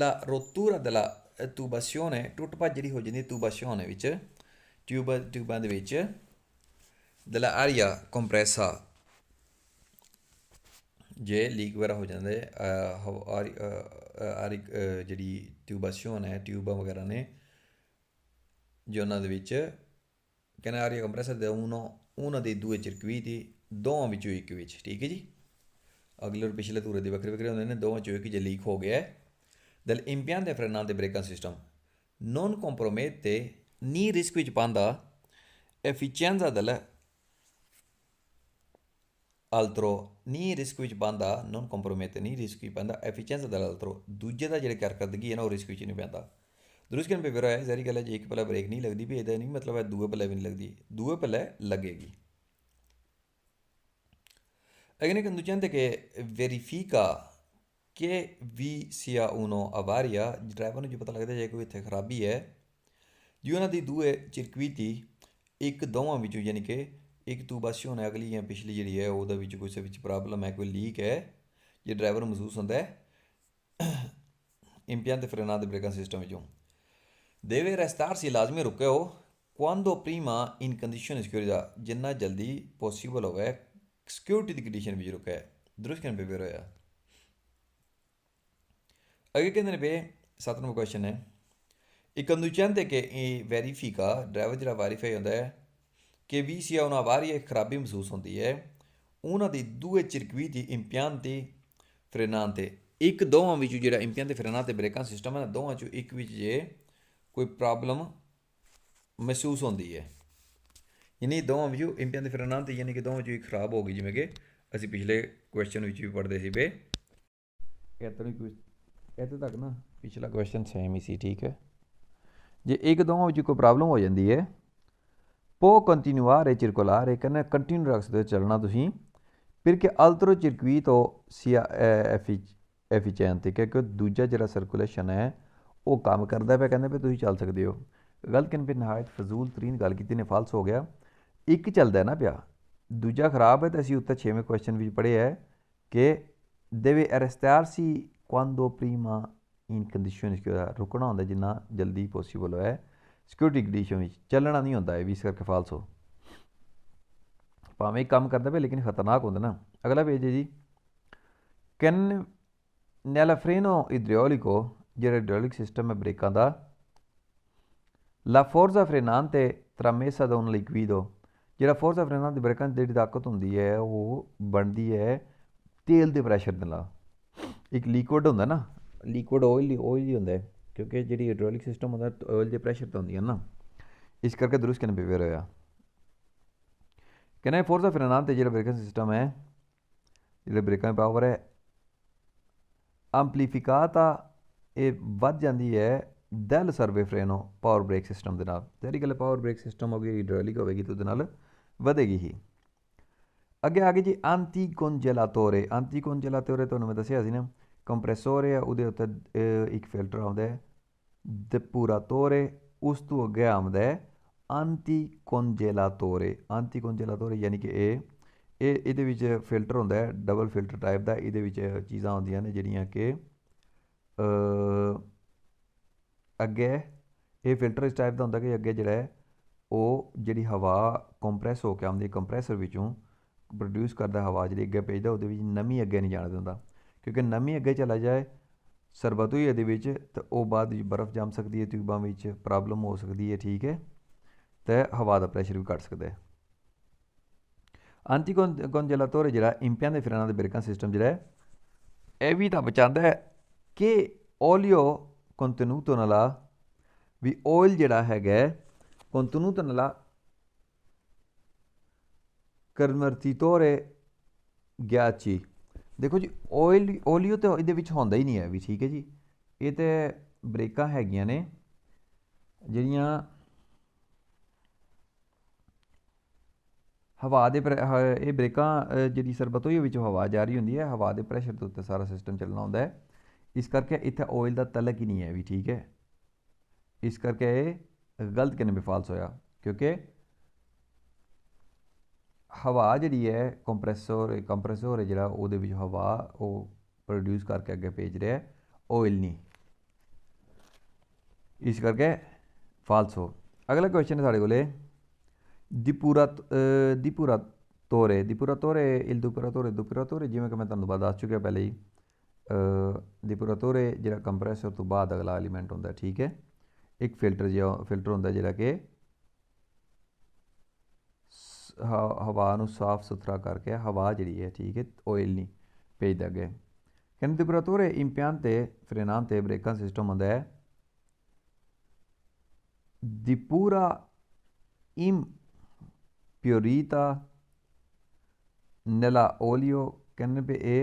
la rottura della tubazione, ਟੁੱਟ ਭੱਜ ਜਿਹੜੀ ਹੋ ਜਾਂਦੀ tubazione ਵਿੱਚ ਟਿਊਬਾਂ ਦੇ ਵਿੱਚ della aria compressa, ਜੇ ਲੀਕ ਵਗੈਰਾ ਹੋ ਜਾਂਦਾ ਜਿਹੜੀ ਟਿਊਬਾਸ਼ਨ ਹੈ ਟਿਊਬਾਂ ਵਗੈਰਾ ਨੇ ਜੇ ਉਹਨਾਂ ਦੇ ਵਿੱਚ ਕਹਿੰਦਾ ਆਰੀਆ ਕੰਪਰੈਸਰ ਦੇ ਉਹਨਾਂ ਦੇ ਦੂਏ ਚਿਰਕਵੀਤੀ ਦੋਵਾਂ ਵਿੱਚੋਂ ਇੱਕ ਵਿੱਚ, ਠੀਕ ਹੈ ਜੀ। ਅਗਲੇ ਔਰ ਪਿਛਲੇ ਧੂਰੇ ਦੇ ਵੱਖਰੇ ਵੱਖਰੇ ਹੁੰਦੇ ਨੇ, ਦੋਵਾਂ ਚੋਂ ਇੱਕ ਜੇ ਲੀਕ ਹੋ ਗਿਆ Dal impianto frenante brecante system non compromette ni rischio ਵਿੱਚ ਪਾਉਂਦਾ efficienza dell'altro ni rischio ਵਿੱਚ ਪਾਉਂਦਾ non compromette ni rischio ਪਾਉਂਦਾ efficienza dell'altro, ਦੂਜੇ ਦਾ ਜਿਹੜੇ ਕਾਰਕਰਦਗੀ ਹੈ ਨਾ ਉਹ ਰਿਸਕ ਵਿੱਚ ਨਹੀਂ ਪੈਂਦਾ। ਦਰੁਸਤ ਕਹਿਣ ਪੇ ਫਿਰ ਹੈ ਜ਼ਾਹਰੀ ਗੱਲ ਹੈ ਜੇ ਇੱਕ ਪੱਲੇ ਬ੍ਰੇਕ ਨਹੀਂ ਲੱਗਦੀ ਵੀ ਇਹਦਾ ਨਹੀਂ ਮਤਲਬ ਹੈ ਦੂਏ ਪੱਲੇ ਵੀ ਨਹੀਂ ਲੱਗਦੀ, ਦੂਏ ਪੱਲੇ ਲੱਗੇਗੀ। Agene conducente che verifica che vi sia uno avaria, driver ਨੂੰ ਜੋ ਪਤਾ ਲੱਗਦਾ ਜੇ ਕੋਈ ਇੱਥੇ ਖਰਾਬੀ ਹੈ ਜੀ ਉਹਨਾਂ ਦੀ ਦੂਏ ਚਿਰਕਵੀਤੀ ਇੱਕ ਦੋਵਾਂ ਵਿੱਚੋਂ ਯਾਨੀ ਕਿ ਇੱਕ ਟੂਬਾਸ਼ਨ ਹੈ ਅਗਲੀ ਜਾਂ ਪਿਛਲੀ ਜਿਹੜੀ ਹੈ ਉਹਦੇ ਵਿੱਚ ਕਿਸੇ ਵਿੱਚ ਪ੍ਰੋਬਲਮ ਹੈ, ਕੋਈ ਲੀਕ ਹੈ, ਜੇ ਡਰਾਈਵਰ ਨੂੰ ਮਹਿਸੂਸ ਹੁੰਦਾ ਹੈ impianto frenante brecante ਸਿਸਟਮ ਵਿੱਚੋਂ deve restarsi ਲਾਜ਼ਮੀ ਰੁਕੇ ਹੋ quando prima in condizione di sicurezza, ਜਿੰਨਾ ਜਲਦੀ ਪੋਸੀਬਲ ਹੋਵੇ ਸਿਕਿਉਰਿਟੀ ਦੀ ਕੰਡੀਸ਼ਨ ਵਿੱਚ ਰੁਕਿਆ ਹੈ। ਦਰੁਸਤ ਕਹਿਣ ਪੇ ਫਿਰ ਹੋਇਆ ਅੱਗੇ ਕਹਿੰਦੇ ਨੇ ਬੇ 7ਵਾਂ ਕੁਐਸਚਨ ਹੈ ਇੱਕ conducente che verifica, ਡਰਾਈਵਰ ਜਿਹੜਾ ਵੈਰੀਫਾਈ ਹੁੰਦਾ ਹੈ ਕਿ ਵੀ ਸੀ ਉਹਨਾਂ ਵਾਰੀ ਇੱਕ ਖਰਾਬੀ ਮਹਿਸੂਸ ਹੁੰਦੀ ਹੈ ਉਹਨਾਂ ਦੀ ਦੂਏ ਚਿਰਕਵੀਤੀ impianti frenante, ਇੱਕ ਦੋਵਾਂ ਵਿੱਚੋਂ ਜਿਹੜਾ impianti frenante brecante ਸਿਸਟਮ ਹੈ ਨਾ ਦੋਵਾਂ ਚੋਂ ਇੱਕ ਵਿੱਚ ਜੇ ਕੋਈ ਪ੍ਰੋਬਲਮ ਮਹਿਸੂਸ ਹੁੰਦੀ ਹੈ ਯਾਨੀ ਦੋਵਾਂ ਵਿੱਚੋਂ impianti frenante ਯਾਨੀ ਕਿ ਦੋਵਾਂ 'ਚੋਂ ਇੱਕ ਖਰਾਬ ਹੋ ਗਈ, ਜਿਵੇਂ ਕਿ ਅਸੀਂ ਪਿਛਲੇ ਕੁਐਸਚਨ ਵਿੱਚ ਵੀ ਪੜ੍ਹਦੇ ਸੀ ਬੇ ਇੱਥੇ ਤੱਕ ਨਾ ਪਿਛਲਾ ਕੁਐਸਚਨ ਸੇਮ ਹੀ ਸੀ, ਠੀਕ ਹੈ। ਜੇ ਇੱਕ ਦੋਵਾਂ ਵਿੱਚ ਕੋਈ ਪ੍ਰੋਬਲਮ ਹੋ ਜਾਂਦੀ ਹੈ può continuare a circolare, ਕਹਿੰਦਾ ਕੰਟੀਨਿਊ ਰੱਖ ਸਕਦੇ ਹੋ ਚੱਲਣਾ ਤੁਸੀਂ, ਫਿਰ ਕਿ altro circuito sia efficiente, ਕਿਉਂਕਿ ਦੂਜਾ ਜਿਹੜਾ ਸਰਕੂਲੇਸ਼ਨ ਹੈ ਉਹ ਕੰਮ ਕਰਦਾ ਪਿਆ, ਕਹਿੰਦੇ ਵੀ ਤੁਸੀਂ ਚੱਲ ਸਕਦੇ ਹੋ। ਗਲਤ ਕਹਿੰਦੇ ਫਿਰ ਨਹਾਇਤ ਫਜ਼ੂਲ ਤਰੀਨ ਗੱਲ ਕੀਤੀ ਨੇ, ਫਾਲਸ ਹੋ ਗਿਆ। ਇੱਕ ਚੱਲਦਾ ਨਾ ਪਿਆ ਦੂਜਾ ਖਰਾਬ ਹੈ, ਤਾਂ ਅਸੀਂ ਉੱਤੇ 6ਵੇਂ ਕੁਐਸਚਨ ਵਿੱਚ ਪੜ੍ਹਿਆ ਹੈ ਕਿ deve arrestarsi quando prima in condizione sicura, ਰੁਕਣਾ ਹੁੰਦਾ ਜਿੰਨਾ ਜਲਦੀ ਪੋਸੀਬਲ ਹੋਇਆ ਸਿਕਿਉਰਿਟੀ ਕੰਡੀਸ਼ਨ ਵਿੱਚ, ਚੱਲਣਾ ਨਹੀਂ ਹੁੰਦਾ, ਇਹ ਵੀ ਇਸ ਕਰਕੇ ਫਾਲਸ ਹੋ। ਭਾਵੇਂ ਇੱਕ ਕੰਮ ਕਰਦਾ ਪਿਆ ਲੇਕਿਨ ਖਤਰਨਾਕ ਹੁੰਦਾ ਨਾ। ਅਗਲਾ ਪੇਜ ਹੈ ਜੀ ਕੈਨ ਨੈਲਾ ਫਰੇਨੋ ਇਡ੍ਰੋਲਿਕੋ, ਜਿਹੜਾ ਇਡ੍ਰੋਲਿਕ ਸਿਸਟਮ ਹੈ ਬ੍ਰੇਕਾਂ ਦਾ ਲਾ ਫੋਰਜ਼ਾ ਫਰੇਨਾਂਤੇ ਤਰਾਮੇਸਾ ਦਾ un liquido, ਜਿਹੜਾ ਫੋਰਜ਼ਾ ਫਰੇਨਾਂਤੇ ਬ੍ਰੇਕਾਂ ਦੀ ਜਿਹੜੀ ਤਾਕਤ ਹੁੰਦੀ ਹੈ ਉਹ ਬਣਦੀ ਹੈ ਤੇਲ ਦੇ ਪ੍ਰੈਸ਼ਰ ਦੇ ਨਾਲ। ਇੱਕ ਲਿਕੁਇਡ ਹੁੰਦਾ ਨਾ, ਲਿਕੁਇਡ ਓਇਲ ਹੀ ਹੁੰਦਾ ਕਿਉਂਕਿ ਜਿਹੜੀ ਹਾਈਡ੍ਰੋਲਿਕ ਸਿਸਟਮ ਹੁੰਦਾ ਓਇਲ ਦੇ ਪ੍ਰੈਸ਼ਰ 'ਤੇ ਹੁੰਦੀ ਹੈ ਨਾ, ਇਸ ਕਰਕੇ ਦਰੁਸਤ ਕਹਿਣ ਪੇ ਹੋਇਆ ਕਹਿੰਦਾ ਫੋਰਜ਼ਾ ਫਰੇਨਾਂਤੇ ਜਿਹੜਾ ਬ੍ਰੇਕਾਂ ਸਿਸਟਮ ਹੈ ਜਿਹੜੇ ਬ੍ਰੇਕਾਂ ਦੀ ਪਾਵਰ ਹੈ ਐਂਪਲੀਫਿਕਾਤਾ, ਇਹ ਵੱਧ ਜਾਂਦੀ ਹੈ ਦੈਲ ਸਰਵੇ ਫਰੇਨੋ ਪਾਵਰ ਬ੍ਰੇਕ ਸਿਸਟਮ ਦੇ ਨਾਲ। ਜਿਹੜੀ ਗੱਲ ਪਾਵਰ ਬ੍ਰੇਕ ਸਿਸਟਮ ਹੋ ਗਈ ਹਾਈਡ੍ਰੋਲਿਕ ਹੋਵੇਗੀ ਤਾਂ ਉਹਦੇ ਨਾਲ ਵਧੇਗੀ ਹੀ। ਅੱਗੇ ਆ ਗਈ ਜੀ ਆਂਟੀ ਕੋਂਜੇਲਾਟੋਰੇ, ਆਂਟੀ ਕੋਂਜੇਲਾਟੋਰੇ ਤੁਹਾਨੂੰ ਮੈਂ ਦੱਸਿਆ ਸੀ ਨਾ, ਕੰਪਰੈਸੋਰ ਹੈ ਉਹਦੇ ਉੱਤੇ ਇੱਕ ਫਿਲਟਰ ਆਉਂਦਾ ਹੈ depuratore, ਉਸ ਤੋਂ ਅੱਗੇ ਆਉਂਦਾ ਹੈ ਆਂਟੀ ਕੋਂਜੇਲਾਟੋਰੇ। ਆਂਟੀ ਕੋਂਜੇਲਾਟੋਰੇ ਯਾਨੀ ਕਿ ਇਹਦੇ ਵਿੱਚ ਫਿਲਟਰ ਹੁੰਦਾ ਹੈ ਡਬਲ ਫਿਲਟਰ ਟਾਈਪ ਦਾ, ਇਹਦੇ ਵਿੱਚ ਚੀਜ਼ਾਂ ਹੁੰਦੀਆਂ ਨੇ ਜਿਹੜੀਆਂ ਕਿ ਅੱਗੇ ਇਹ ਫਿਲਟਰ ਇਸ ਟਾਈਪ ਦਾ ਹੁੰਦਾ ਕਿ ਅੱਗੇ ਜਿਹੜਾ ਹੈ ਉਹ ਜਿਹੜੀ ਹਵਾ ਕੰਪਰੈਸ ਹੋ ਕੇ ਆਉਂਦੀ ਕੰਪਰੈਸਰ ਵਿੱਚੋਂ ਪ੍ਰੋਡਿਊਸ ਕਰਦਾ ਹਵਾ ਜਿਹੜੀ ਅੱਗੇ ਭੇਜਦਾ, ਉਹਦੇ ਵਿੱਚ ਨਮੀ ਅੱਗੇ ਨਹੀਂ ਜਾਣ ਦਿੰਦਾ, ਕਿਉਂਕਿ ਨਮੀ ਅੱਗੇ ਚਲਾ ਜਾਏ ਸਰਬਤੋਈ ਇਹਦੇ ਵਿੱਚ ਤਾਂ ਉਹ ਬਾਅਦ ਵਿੱਚ ਬਰਫ਼ ਜੰਮ ਸਕਦੀ ਹੈ, ਟਿਊਬਾਂ ਵਿੱਚ ਪ੍ਰੋਬਲਮ ਹੋ ਸਕਦੀ ਹੈ, ਠੀਕ ਹੈ, ਅਤੇ ਹਵਾ ਦਾ ਪ੍ਰੈਸ਼ਰ ਵੀ ਘੱਟ ਸਕਦਾ ਹੈ। ਆਂਟੀ ਕੋਂਜੇਲਾਟੋਰੇ ਜਿਹੜਾ impianto frenante brecante ਸਿਸਟਮ ਜਿਹੜਾ ਹੈ ਇਹ ਵੀ ਤਾਂ ਬਚਾਉਂਦਾ ਹੈ ਕਿ ਓਲੀਓ contenuto nella ਵੀ ਓਇਲ ਜਿਹੜਾ ਹੈਗਾ contenuto nella convertitore ghiacci, ਦੇਖੋ ਜੀ ਓਲੀਓ ਤਾਂ ਇਹਦੇ ਵਿੱਚ ਹੁੰਦਾ ਹੀ ਨਹੀਂ ਹੈ ਵੀ, ਠੀਕ ਹੈ ਜੀ। ਇਹ ਤਾਂ ਬ੍ਰੇਕਾਂ ਹੈਗੀਆਂ ਨੇ ਜਿਹੜੀਆਂ ਹਵਾ ਦੇ ਇਹ ਬ੍ਰੇਕਾਂ ਜਿਹੜੀ ਸਰਬਤੋਈ ਵਿੱਚੋਂ ਹਵਾ ਜਾਰੀ ਹੁੰਦੀ ਹੈ, ਹਵਾ ਦੇ ਪ੍ਰੈਸ਼ਰ ਦੇ ਉੱਤੇ ਸਾਰਾ ਸਿਸਟਮ ਚੱਲਣਾ ਹੁੰਦਾ ਹੈ। इस करके इत्थे ऑयल का तलक ही नहीं है भी, ठीक है। इस करके गलत कहने पे फाल्स होया, क्योंकि हवा जी है कंप्रैसर है जो हवा वो प्रोड्यूस करके अगे भेज रहा है, ऑयल नहीं, इस करके फाल्स हो। अगला क्वेश्चन है साढ़े को दीपुरा तोरे इल दुपुरा तोरे जिमें कि मैं तुहानू दस चुकिया पहले ही। दीपुरा तोरे जो कंप्रैसर तो बाद अगला एलीमेंट होंगे, ठीक है। एक फिल्टर होंगे जोड़ा कि हवा साफ सुथरा करके हवा जी है, ठीक है, ऑयल नहीं भेजता अगे। कहते दीपुरा तोरे इम्पियांते फ्रेनांते ब्रेकां सिस्टम होंगे है दीपुरा impurita nella olio, कहने पे ये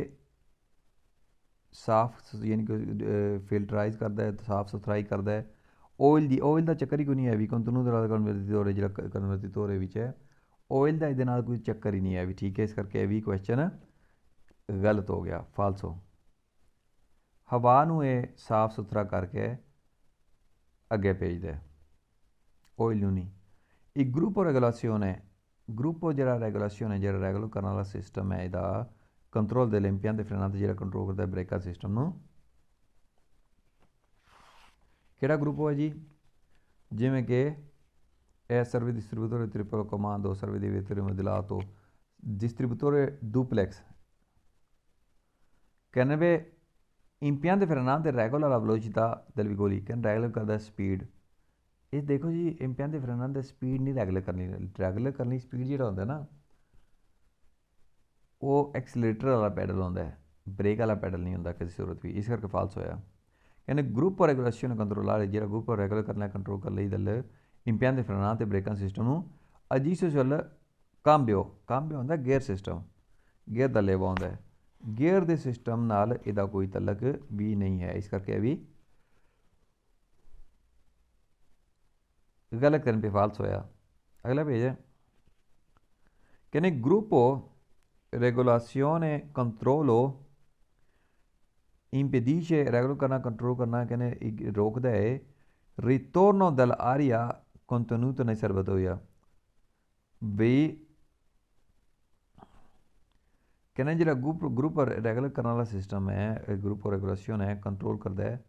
साफ यानी कि फिल्टराइज करता है, साफ सुथराई करता है। ऑयल का चक्कर ही कोई नहीं है भी, कन्वर्ती जो कन्वर्ती तोरे है ऑयल का ये कोई चक्कर ही नहीं है भी, ठीक है। इस करके ये भी क्वेश्चन गलत हो गया, फाल्स हो। हवा ये साफ सुथरा करके अगे भेजता है, ऑयल नहीं। एक ग्रुप रेगुलासियोन है, ग्रुप जो रेगुलासियोन है जो रेगुलर करने वाला सिस्टम है, यदा कंट्रोल दे इम्पियांते फ्रेनांते जो कंट्रोल करता है ब्रेकर सिस्टम को। केड़ा ग्रुप है जी, जिमें कि ए सर्वे डिस्ट्रीब्यूटore triplo comando serve di vetture modellato distributore duplex, कहने पे impiante frenante regola la velocità del vigoli, कहने रेगुलर करता है स्पीड। ये देखो जी impiante frenante स्पीड नहीं रेगुलर करनी स्पीड जो होंगे ना वो एक्सीलेटर वाला पैडल होंगे, ब्रेक वाला पैडल नहीं होंगे किसी सूरत भी, इस करके फाल्स होया। कहने ग्रुप और रेगुलेशन कंट्रोल जो ग्रुप और रेगुलर करना कंट्रोल कर ली दल impiante frenante ब्रेकां सिस्टम को अजीसो चल कांबियो होंगे गेयर सिस्टम, गेयर का लेवा होंगे, गेयर के सिस्टम नाल इहदा कोई तलक भी नहीं है, इस करके भी गलत करने पे फाल्स होया। अगला पेज है, कहने ग्रुपो रेगुलासियोने कंट्रोलो impedisce रेगुलर करना कंट्रोल करना, कहने रोकता है ritorno dell'aria contenuta nei serbatoia भी, कहने जो ग्रुप रेगुलर करने वाला सिस्टम है, ग्रुप रेगुलेशन है कंट्रोल करता है,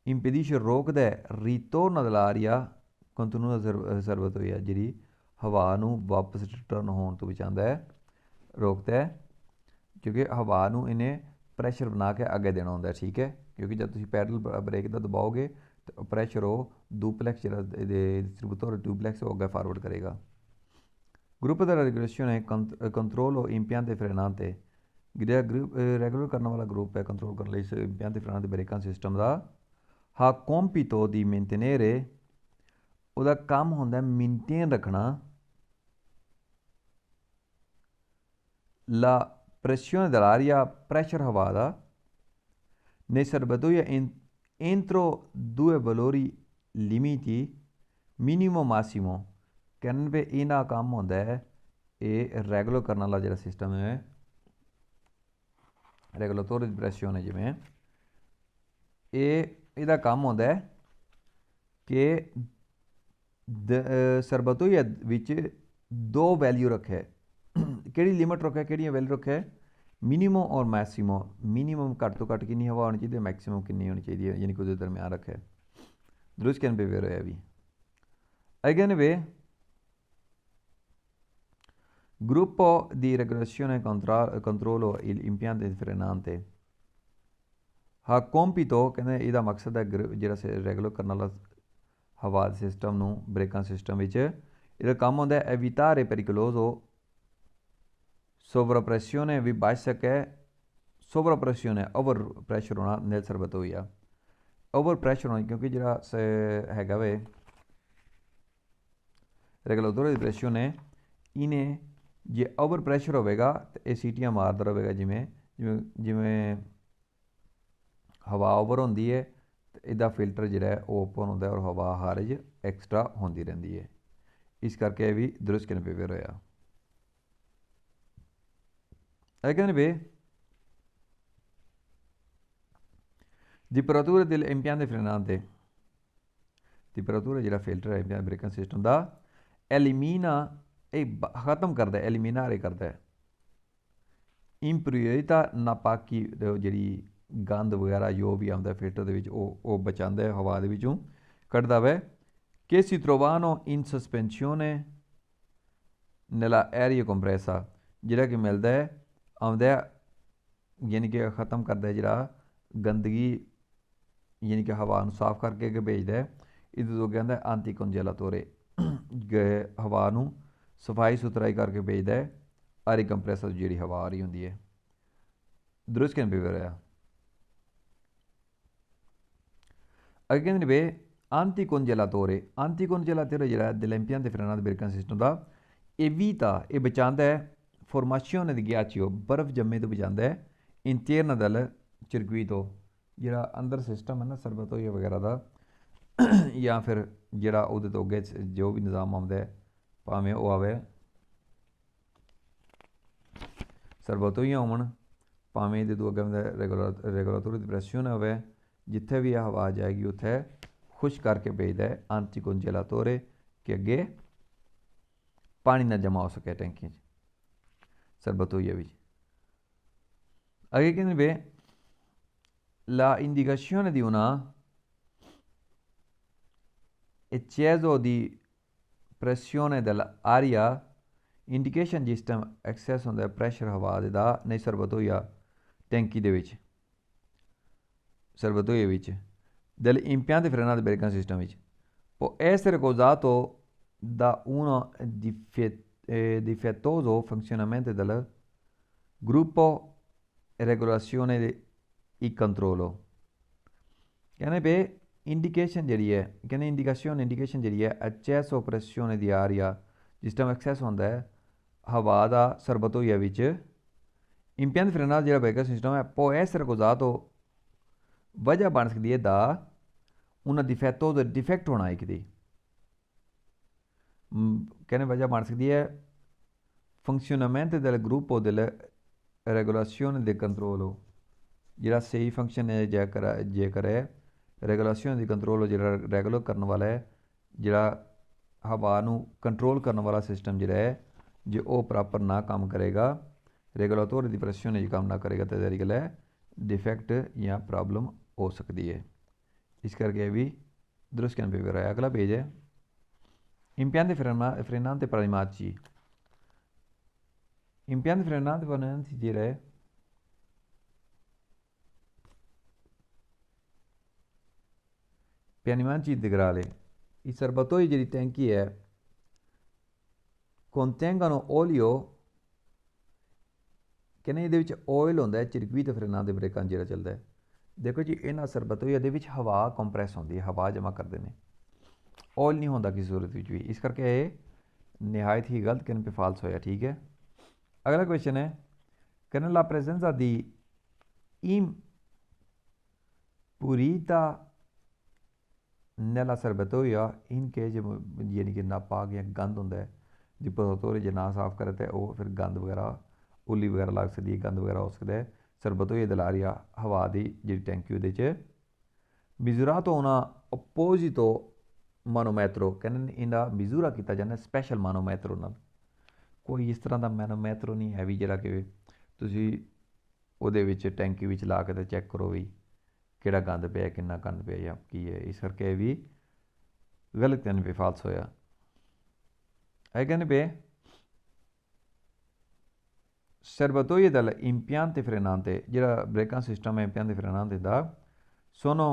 impedisce रोकता है ritorno dell'aria contenuta serbatoia जी हवा वापस रिटर्न होने तो बचाता है, रोकता है, क्योंकि हवा इन्हें प्रैशर बना के अगे देना होंगे, ठीक है। क्योंकि जब तुम पैडल ब्रेक का दबाओगे तो प्रैशर वो डुप्लैक्स जो डिस्ट्रीब्यूटर डुप्लैक्स वो अगे फॉरवर्ड करेगा। ग्रुप का रेगुलेशन है control impiante frenante, group regular करने वाला ग्रुप है कंट्रोल कर ले impiante frenante ब्रेकां सिस्टम का हा compito di mantenere, ਉਹਦਾ काम होंगे मेनटेन रखना la pressione dell'aria, pressure हवा का nei serbatoio entro due valori limiti minimo massimo, कहने पे इना काम होंदा है ये रेगुलर करने वाला जो सिस्टम है रेगुलेटरी प्रेशन है जिमें ये काम होंदा है कि सरबतोई विच दो वैल्यू रखे, केड़ी लिमिट रखे केड़ी वैल्यू रखे, मिनीमम और मैक्सीमम। मिनीमम घट तो घट कितनी हवा होनी चाहिए, मैक्सीमम कितनी होनी चाहिए, यानी कि दरम्यान रखे। दुरुस्त कहने पे वेर है भी। अगेन वे gruppo di regolazione controllo il impianto frenante ha compito, कहने ਇਹਦਾ मकसद है ਜਿਹੜਾ रेगुलर करने वाला हवा सिस्टम ਨੂੰ ब्रेकां सिस्टम ਵਿੱਚ ਇਹਦਾ ਕੰਮ ਹੁੰਦਾ है evitare pericoloso sovrappressione भी बच सके, sovrappressione ओवर प्रैशर होना nel serbatoio, ओवर प्रैशर होना क्योंकि ਜਿਹੜਾ हैगा वे रेगुलेटरी दी प्रेशर इन्हें जे ओवर प्रैशर होगा तो यह सीटियां मारता रहेगा, जिमें जिमें जिमें हवा ओवर होंगी है तो इसका फिल्टर जो है ओपन होता है और हवा हारज एक्सट्रा होती रहती है, इस करके भी दुरुस्त करने पे वेर होया। कहने पे Temperatura dell'impianto frenante, temperatura ਜਿਹੜਾ ਫਿਲਟਰ ਹੈ impianto ਬ੍ਰੇਕਿੰਗ ਸਿਸਟਮ ਦਾ ਐਲੀਮੀਨਾ ਇਹ ਖਤਮ ਕਰਦਾ ਐਲੀਮੀਨਾਰੇ ਕਰਦਾ ਹੈ ਇੰਪਿਊਰਿਟà ਨਾਪਾਕੀ ਜਿਹੜੀ ਗੰਦ ਵਗੈਰਾ ਜੋ ਵੀ ਆਉਂਦਾ ਫਿਲਟਰ ਦੇ ਵਿੱਚ ਉਹ ਬਚਾਉਂਦਾ ਹੈ ਹਵਾ ਦੇ ਵਿੱਚੋਂ ਕੱਢਦਾ ਵਾ che si trovano in sospensione nella aria compressa ਜਿਹੜਾ ਕਿ ਮਿਲਦਾ ਹੈ ਆਉਂਦਾ ਯਾਨੀ ਕਿ ਖਤਮ ਕਰਦਾ ਜਿਹੜਾ ਗੰਦਗੀ ਯਾਨੀ ਕਿ ਹਵਾ ਨੂੰ ਸਾਫ਼ ਕਰਕੇ ਅੱਗੇ ਭੇਜਦਾ ਹੈ ਇਹਦੇ ਤੋਂ ਕਹਿੰਦਾ ਆਂਟੀ ਕੰਜੇਲਾਤੋਰੇ ਹਵਾ ਨੂੰ ਸਫਾਈ ਸੁਥਰਾਈ ਕਰਕੇ ਭੇਜਦਾ ਹੈ ਆਰੀ ਕੰਪਰੈਸਰ ਜਿਹੜੀ ਹਵਾ ਆ ਰਹੀ ਹੁੰਦੀ ਹੈ ਦਰੁਸਤ ਕਿਨ ਵੀ ਰਿਹਾ ਅੱਗੇ ਕਹਿੰਦੇ ਨੇ ਵੇ ਆਂਟੀ ਕੰਜੇਲਾਤੋਰੇ ਜਿਹੜਾ dell'impianto frenante ਬ੍ਰੇਕਿੰਗ ਸਿਸਟਮ ਦਾ evita ਇਹ ਬਚਾਉਂਦਾ ਹੈ formazione di ghiaccio ਬਰਫ਼ ਜੰਮੇ ਤੋਂ ਬਚਾਉਂਦਾ ਹੈ interna del circuito ਜਿਹੜਾ ਅੰਦਰ ਸਿਸਟਮ ਹੈ ਨਾ ਸਰਬਤੋਈਆ ਵਗੈਰਾ ਦਾ ਜਾਂ ਫਿਰ ਜਿਹੜਾ ਉਹਦੇ ਤੋਂ ਅੱਗੇ ਜੋ ਵੀ ਨਿਜ਼ਾਮ ਆਉਂਦਾ ਹੈ ਭਾਵੇਂ ਉਹ ਆਵੇ ਸਰਬਤੋਈਆ ਹੋਣ ਭਾਵੇਂ ਇਹਦੇ ਤੋਂ ਅੱਗੇ ਆਉਂਦਾ ਰੈਗੂਲੇਟਰੀ ਪ੍ਰੈਸ਼ਰ ਹੋਵੇ ਜਿੱਥੇ ਵੀ ਇਹ ਹਵਾ ਜਾਏਗੀ ਉੱਥੇ ਖੁਸ਼ ਕਰਕੇ ਭੇਜਦਾ ਹੈ ਆਂਟੀ ਕੰਜੇਲਾਤੋਰੇ ਕਿ ਅੱਗੇ ਪਾਣੀ ਨਾ ਜਮਾ ਹੋ ਸਕੇ ਟੈਂਕੀ 'ਚ ਸਰਬਤੋਈਆ ਵਿੱਚ ਅੱਗੇ ਕਹਿੰਦੇ ਵੇ la indicazione di una eccesso di pressione dell'aria indication ਜਿਸ ਟਾਈਮ ਐਕਸੈਸ ਹੁੰਦਾ ਪ੍ਰੈਸ਼ਰ ਹਵਾ ਦੇ ਦਾ ਨਹੀਂ ਸਰਬਤੋਈਆ ਟੈਂਕੀ ਦੇ ਵਿੱਚ ਸਰਬਤੋਈਏ ਵਿੱਚ dell'impianto frenante brecking system ਵਿੱਚ può essere causato da uno difettoso funzionamento del gruppo regolazione e controllo ਕਹਿੰਦੇ ਪਏ ਇੰਡੀਕੇਸ਼ਨ ਜਿਹੜੀ ਹੈ ਕਹਿੰਦੇ ਇੰਡੀਕੇਸ਼ਨ ਜਿਹੜੀ ਹੈ ਐਕਸੈਸ ਪ੍ਰੈਸ਼ਰ ਦੀ ਆਰੀਆ ਜਿਸ ਟਾਈਮ ਐਕਸੈਸ ਹੁੰਦਾ ਹੈ ਹਵਾ ਦਾ ਸਰਬਤੋਈਆ ਵਿੱਚ impianto frenante ਜਿਹੜਾ ਬ੍ਰੇਕਿੰਗ ਸਿਸਟਮ ਹੈ può essere causato ਵਜ੍ਹਾ ਬਣ ਸਕਦੀ ਹੈ ਦਾ ਉਹਨਾਂ difettoso ਡਿਫੈਕਟ ਹੋਣਾ ਇੱਕ ਦੀ ਕਹਿੰਦੇ ਵਜ੍ਹਾ ਬਣ ਸਕਦੀ ਹੈ funzionamento del gruppo della regolazione del controllo ਜਿਹੜਾ ਸਹੀ ਫੰਕਸ਼ਨ ਹੈ ਜੇਕਰ ਹੈ ਰੈਗੂਲੇਸ਼ਨ ਦੀ ਕੰਟਰੋਲ ਜਿਹੜਾ ਰੈਗੂਲਰ ਕਰਨ ਵਾਲਾ ਹੈ ਜਿਹੜਾ ਹਵਾ ਨੂੰ ਕੰਟਰੋਲ ਕਰਨ ਵਾਲਾ ਸਿਸਟਮ ਜਿਹੜਾ ਹੈ ਜੇ ਉਹ ਪ੍ਰੋਪਰ ਨਾ ਕੰਮ ਕਰੇਗਾ ਰੈਗੂਲੇਟਰੀ ਦੀ ਪ੍ਰੈਸ਼ਰ ਜੇ ਕੰਮ ਨਾ ਕਰੇਗਾ ਤਾਂ ਜਿਹੜੀ ਗੱਲ ਹੈ ਡਿਫੈਕਟ ਜਾਂ ਪ੍ਰੋਬਲਮ ਹੋ ਸਕਦੀ ਹੈ ਇਸ ਕਰਕੇ ਇਹ ਵੀ ਦਰੁਸਤ ਕਿਨ ਵੀ ਹੈ ਅਗਲਾ ਪੇਜ ਹੈ impianti frenante pneumatici impianti frenante pneumatici ਜਿਹੜਾ ਹੈ pneumatici integrale i serbatoi ਜਿਹੜੀ ਟੈਂਕੀ ਹੈ contengono olio ਕਹਿੰਦੇ ਇਹਦੇ ਵਿੱਚ ਆਇਲ ਹੁੰਦਾ ਹੈ ਚਿਰਕਵੀਟ ਫਰੇਨਾਂਤੇ ਬ੍ਰੇਕਾਂ ਜਿਹੜਾ ਚੱਲਦਾ ਹੈ ਦੇਖੋ ਜੀ ਇਹਨਾਂ ਸਰਬਤੋਈਆ ਦੇ ਵਿੱਚ ਹਵਾ ਕੰਪਰੈਸ ਹੁੰਦੀ ਹੈ ਹਵਾ ਜਮ੍ਹਾਂ ਕਰਦੇ ਨੇ ਆਇਲ ਨਹੀਂ ਹੁੰਦਾ ਕਿਸੇ ਸੂਰਤ ਵਿੱਚ ਵੀ ਇਸ ਕਰਕੇ ਇਹ ਨਿਹਾਇਤ ਹੀ ਗਲਤ ਕਿਨ ਪੇ ਫਾਲਸ ਹੋਇਆ ਠੀਕ ਹੈ ਅਗਲਾ ਕੁਐਸਚਨ ਹੈ ਕਹਿੰਦੇ la presenza di impurita nella serbatoia in che ਯਾਨੀ ਕਿ ਨਾਪਾਕ ਜਾਂ ਗੰਦ ਹੁੰਦਾ ਹੈ ਜੇ ਪਤੋਰੇ ਜੇ ਨਾ ਸਾਫ਼ ਕਰੇ ਤਾਂ ਉਹ ਫਿਰ ਗੰਦ ਵਗੈਰਾ ਉੱਲੀ ਵਗੈਰਾ ਲੱਗ ਸਕਦੀ ਹੈ ਗੰਦ ਵਗੈਰਾ ਹੋ ਸਕਦਾ ਹੈ ਸਰਬਤੋਈਆ ਦਲਾਰੀਆ ਹਵਾ ਦੀ ਜਿਹੜੀ ਟੈਂਕੀ ਉਹਦੇ 'ਚ ਮਿਜ਼ੂਰਾਤੋ una opposito ਮਾਨੋਮੈਟਰੋ ਕਹਿੰਦੇ ਇਹਦਾ ਮਿਜ਼ੂਰਾ ਕੀਤਾ ਜਾਂਦਾ ਸਪੈਸ਼ਲ ਮਾਨੋਮੈਟਰੋ ਨਾਲ ਕੋਈ ਇਸ ਤਰ੍ਹਾਂ ਦਾ ਮਾਨੋਮੈਟਰੋ ਨਹੀਂ ਹੈ ਵੀ ਜਿਹੜਾ ਕਿ ਤੁਸੀਂ ਉਹਦੇ ਵਿੱਚ ਟੈਂਕੀ ਵਿੱਚ ਲਾ ਕੇ ਤੇ ਚੈੱਕ ਕਰੋ ਵੀ ਕਿਹੜਾ ਗੰਦ ਪਿਆ ਕਿੰਨਾ ਗੰਦ ਪਿਆ ਜਾਂ ਕੀ ਹੈ ਇਸ ਕਰਕੇ ਵੀ ਗਲਤ ਕਹਿੰਦੇ ਪਏ ਫਾਲਸ ਹੋਇਆ ਇਹ ਕਹਿੰਦੇ ਪਏ serbatoie dell'impianto frenante ਜਿਹੜਾ ਬ੍ਰੇਕਾਂ ਸਿਸਟਮ ਹੈ impianto frenante ਦਾ sono